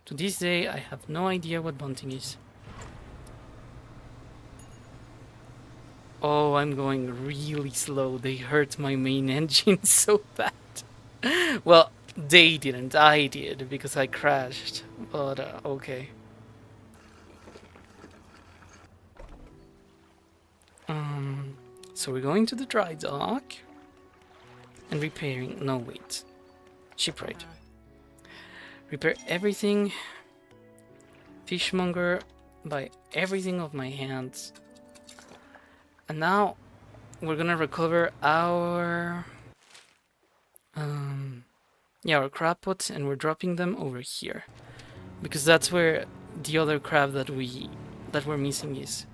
To this day, I have no idea what bunting is. Oh, I'm going really slow. They hurt my main engine so bad. Well, they didn't. I did, because I crashed. But, okay. So we're going to the dry dock. And repairing. No, wait. Shipwright. Repair everything. Fishmonger. Buy everything off my hands. And now we're gonna recover our our crab pots, and we're dropping them over here because that's where the other crab that we're missing is.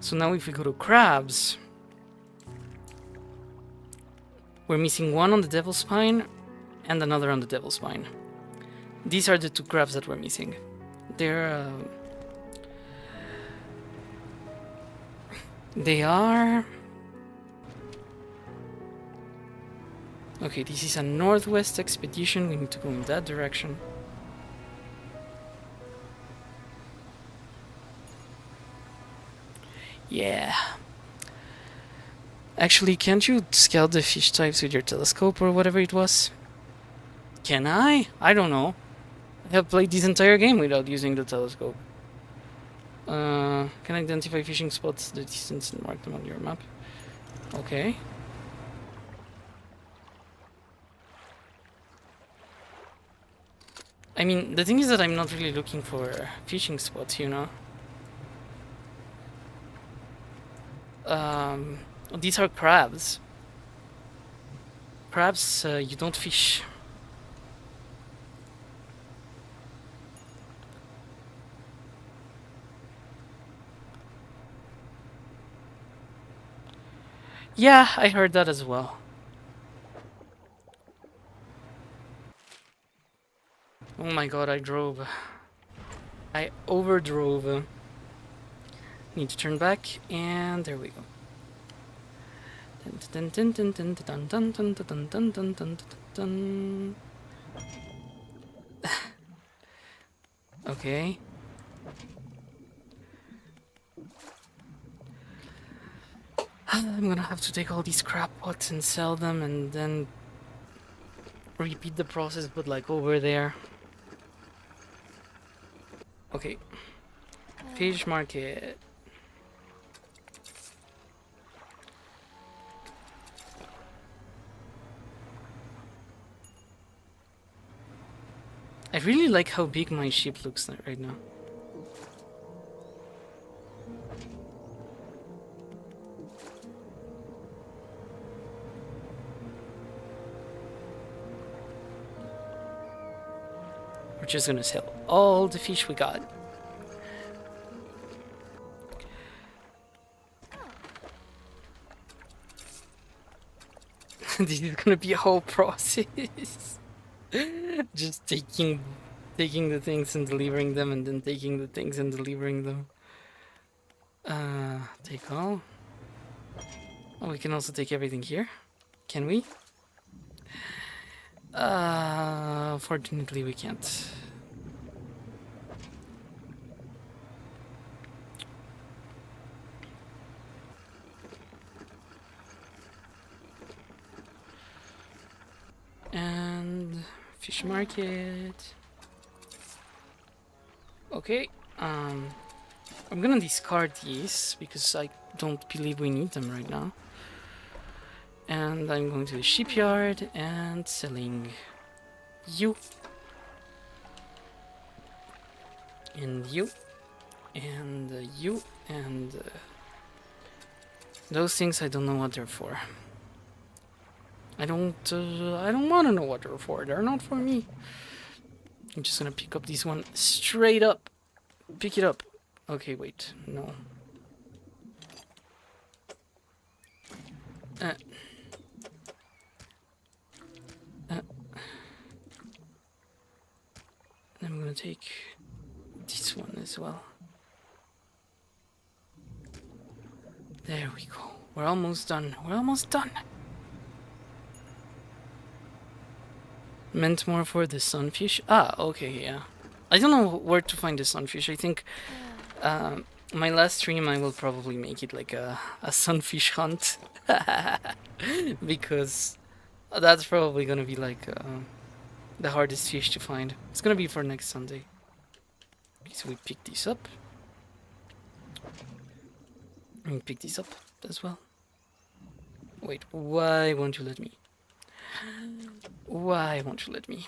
So now if we go to crabs, we're missing one on the devil's spine and another on the devil's spine. These are the two crabs that we're missing. They are... Okay, this is a northwest expedition. We need to go in that direction. Yeah. Actually, can't you scout the fish types with your telescope or whatever it was? Can I? I don't know. I have played this entire game without using the telescope. Can identify fishing spots, the distance, and mark them on your map. Okay. I mean, the thing is that I'm not really looking for fishing spots, you know? These are crabs. Crabs, you don't fish. Yeah, I heard that as well. Oh my god, I drove. I overdrove. Need to turn back, and there we go. Okay. I'm gonna have to take all these crab pots and sell them, and then repeat the process, but like over there. Okay. Fish market. I really like how big my ship looks right now. We're just gonna sell all the fish we got. This is gonna be a whole process. Just taking the things and delivering them, and then taking the things and delivering them. Take all. Oh, we can also take everything here. Can we? Fortunately we can't. And fish market. Okay, I'm gonna discard these because I don't believe we need them right now. And I'm going to the shipyard and selling you. And you. And you. And those things, I don't know what they're for. I don't want to know what they're for. They're not for me. I'm just gonna pick up this one straight up. Pick it up. Okay, wait. No. take this one as well. There we go. We're almost done. We're almost done. Meant more for the sunfish. Ah, okay, yeah. I don't know where to find the sunfish. I think my last stream I will probably make it like a sunfish hunt. Because that's probably gonna be like the hardest fish to find. It's gonna be for next Sunday. Okay, so we pick this up. And pick this up as well. Wait, why won't you let me? Why won't you let me?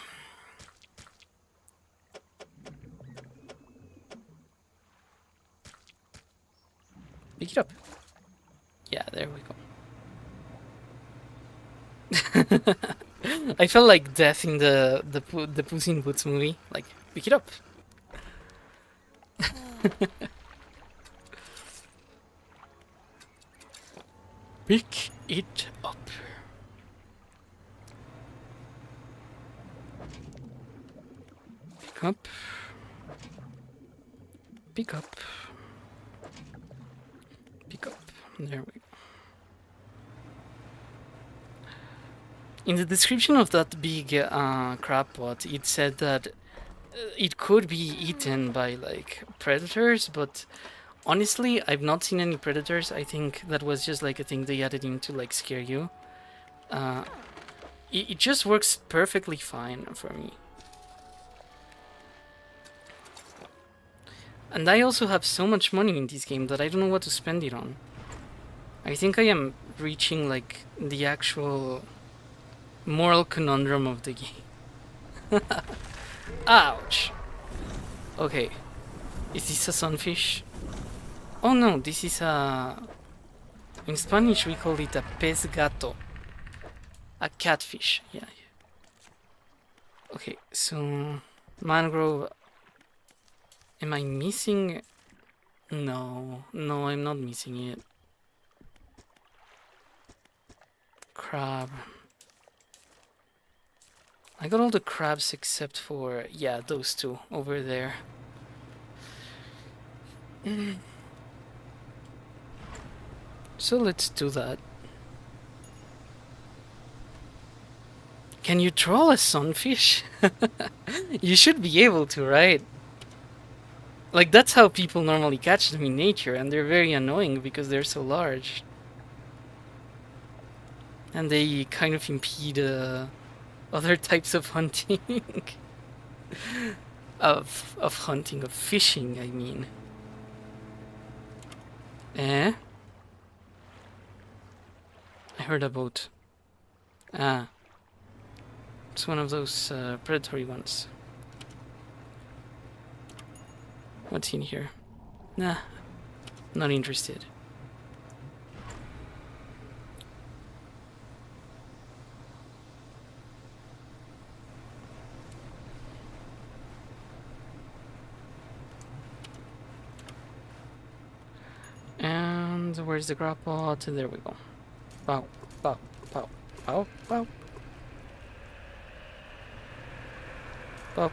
Pick it up. Yeah, there we go. I felt like death in the Puss in Boots movie. Like, pick it up. Pick it up. Pick up. Pick up. Pick up. There we go. In the description of that big crab pot, it said that it could be eaten by like predators, but honestly, I've not seen any predators. I think that was just like a thing they added in to like scare you. It just works perfectly fine for me. And I also have so much money in this game that I don't know what to spend it on. I think I am reaching like the actual moral conundrum of the game. Ouch! Okay. Is this a sunfish? Oh no, this is a... In Spanish we call it a pez gato. A catfish, yeah. Okay, so... Mangrove... Am I missing... No, I'm not missing it. Crab. I got all the crabs except for... Yeah, those two over there. So let's do that. Can you troll a sunfish? You should be able to, right? Like, that's how people normally catch them in nature, and they're very annoying because they're so large. And they kind of impede other types of hunting. of hunting, of fishing, I mean. Eh? I heard a boat. Ah. It's one of those predatory ones. What's in here? Nah. Not interested. And where's the grab pot? There we go. Pow, pow, pow, pow, pow. Pow.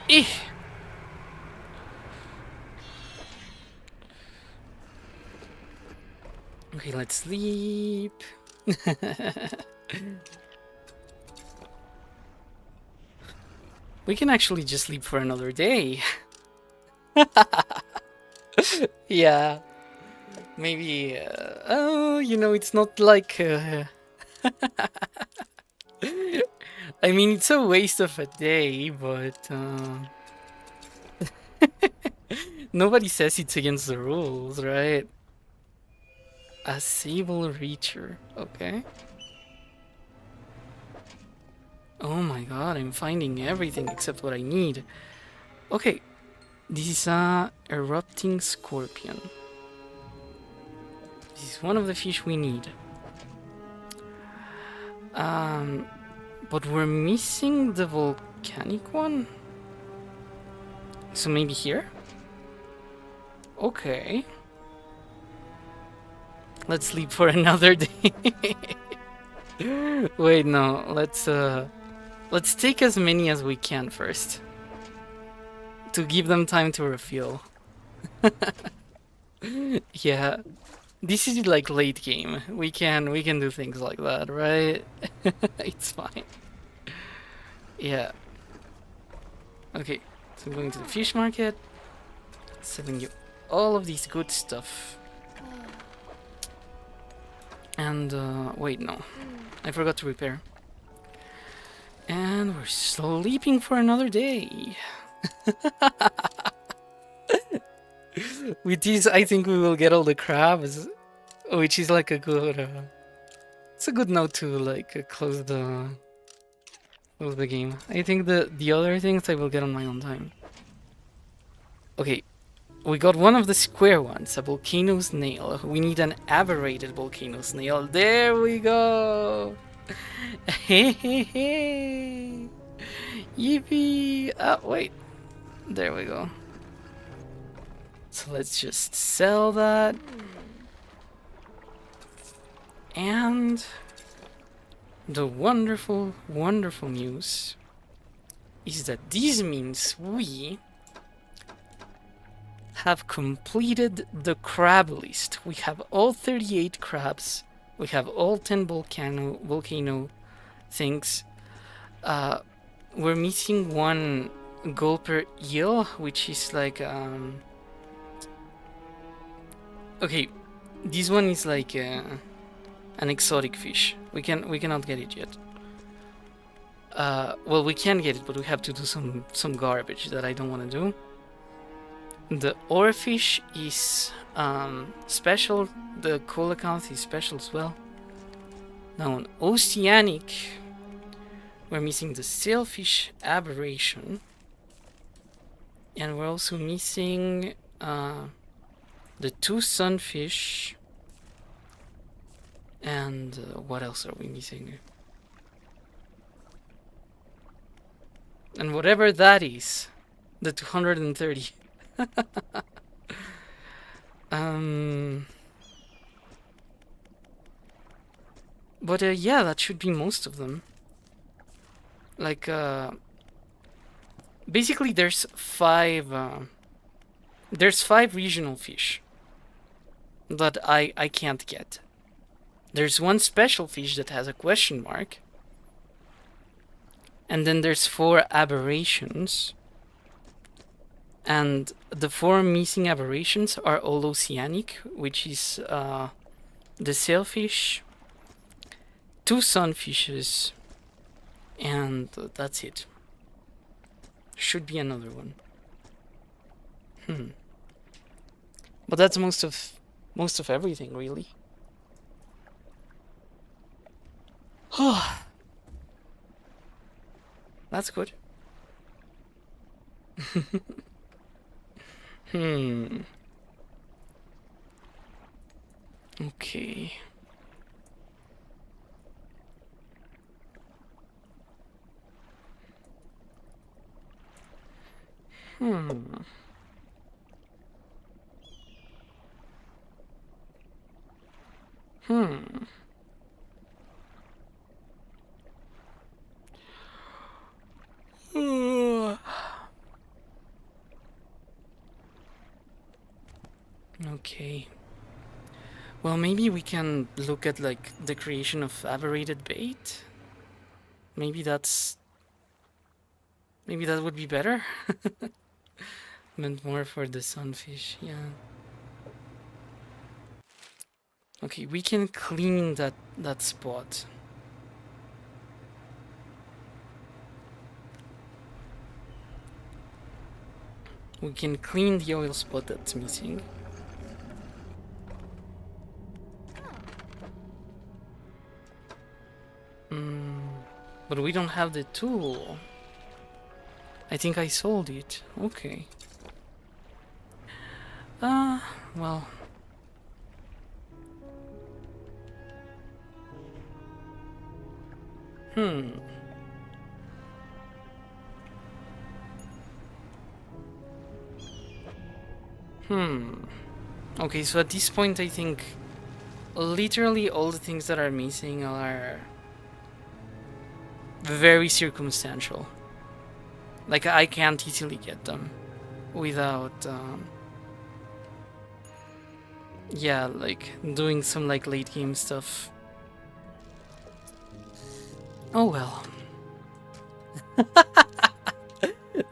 Eeh! Okay, let's sleep. We can actually just sleep for another day. Yeah. Maybe, oh, you know, it's not like... I mean, it's a waste of a day, but... Nobody says it's against the rules, right? A sable reacher, okay. Oh my god, I'm finding everything except what I need. Okay, this is a erupting scorpion. This is one of the fish we need. But we're missing the volcanic one? So maybe here? Okay. Let's sleep for another day. Wait, no, let's Let's take as many as we can first, to give them time to refuel. Yeah, this is like late game. We can do things like that, right? It's fine. Yeah. Okay, so I'm going to the fish market, selling you all of these good stuff. And wait, no, I forgot to repair. And we're sleeping for another day. With these, I think we will get all the crabs, which is like a good. It's a good note to like close the game. I think the other things I will get on my own time. Okay, we got one of the square ones, a volcano snail. We need an aberrated volcano snail. There we go. Hey, hey, hey. Yippee! Oh, wait. There we go. So let's just sell that. And the wonderful, wonderful news is that this means we have completed the crab list. We have all 38 crabs. We have all 10 volcano things. We're missing one gulper eel, which is like okay, this one is like an exotic fish. We cannot get it yet. Well, we can get it, but we have to do some garbage that I don't want to do. The oarfish is special. The coelacanth is special as well. Now on oceanic, we're missing the sailfish aberration, and we're also missing the 2 sunfish. And what else are we missing? And whatever that is, the 230. But yeah, that should be most of them. Like basically there's 5 regional fish that I can't get. There's one special fish that has a question mark. And then there's 4 aberrations. And the 4 missing aberrations are all oceanic, which is the sailfish, 2 sunfishes, and that's it. Should be another one. But that's most of everything, really. That's good. Okay. Okay. Well, maybe we can look at like the creation of aberrated bait. Maybe that would be better. Meant more for the sunfish, yeah. Okay, we can clean that spot. We can clean the oil spot that's missing. But we don't have the tool. I think I sold it. Okay. Well. Okay, so at this point I think literally all the things that are missing are very circumstantial. Like, I can't easily get them without, yeah, like, doing some, like, late game stuff. Oh well.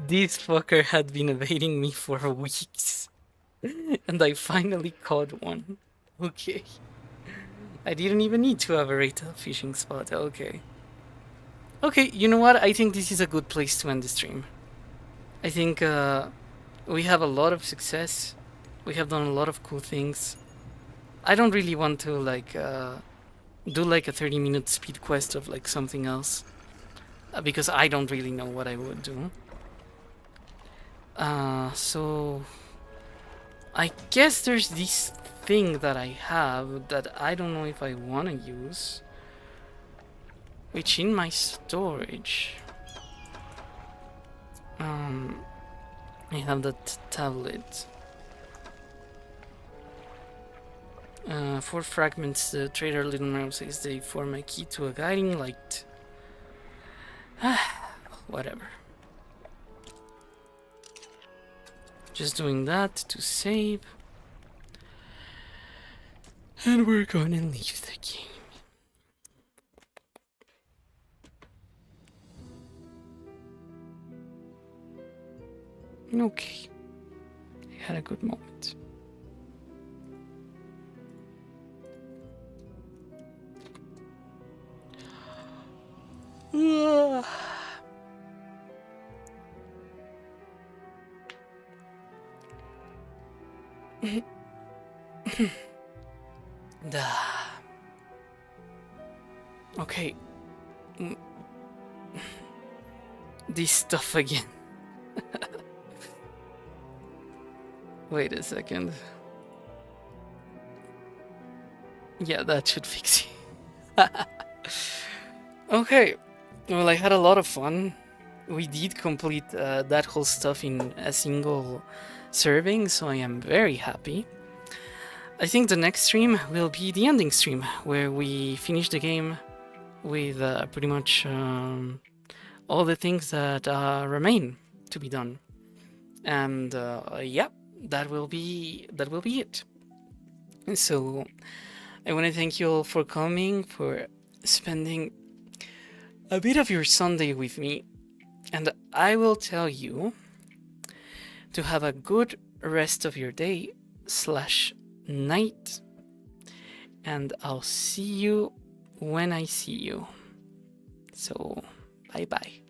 This fucker had been evading me for weeks. And I finally caught one. Okay. I didn't even need to have a retail fishing spot. Okay. Okay, you know what? I think this is a good place to end the stream. I think we have a lot of success. We have done a lot of cool things. I don't really want to like do like a 30-minute speed quest of like something else because I don't really know what I would do. So I guess there's this thing that I have that I don't know if I want to use, which in my storage, I have that tablet. 4 fragments. The trader Little Merle says they form a key to a guiding light. Whatever. Just doing that to save. And we're gonna leave the game. Okay. I had a good moment. Okay. This stuff again. Wait a second. Yeah, that should fix it. Okay. Well, I had a lot of fun. We did complete that whole stuff in a single serving, so I am very happy. I think the next stream will be the ending stream, where we finish the game with pretty much all the things that remain to be done. And yeah, that will be it. So I want to thank you all for coming, for spending a bit of your Sunday with me, and I will tell you to have a good rest of your day / night, and I'll see you when I see you. So bye bye.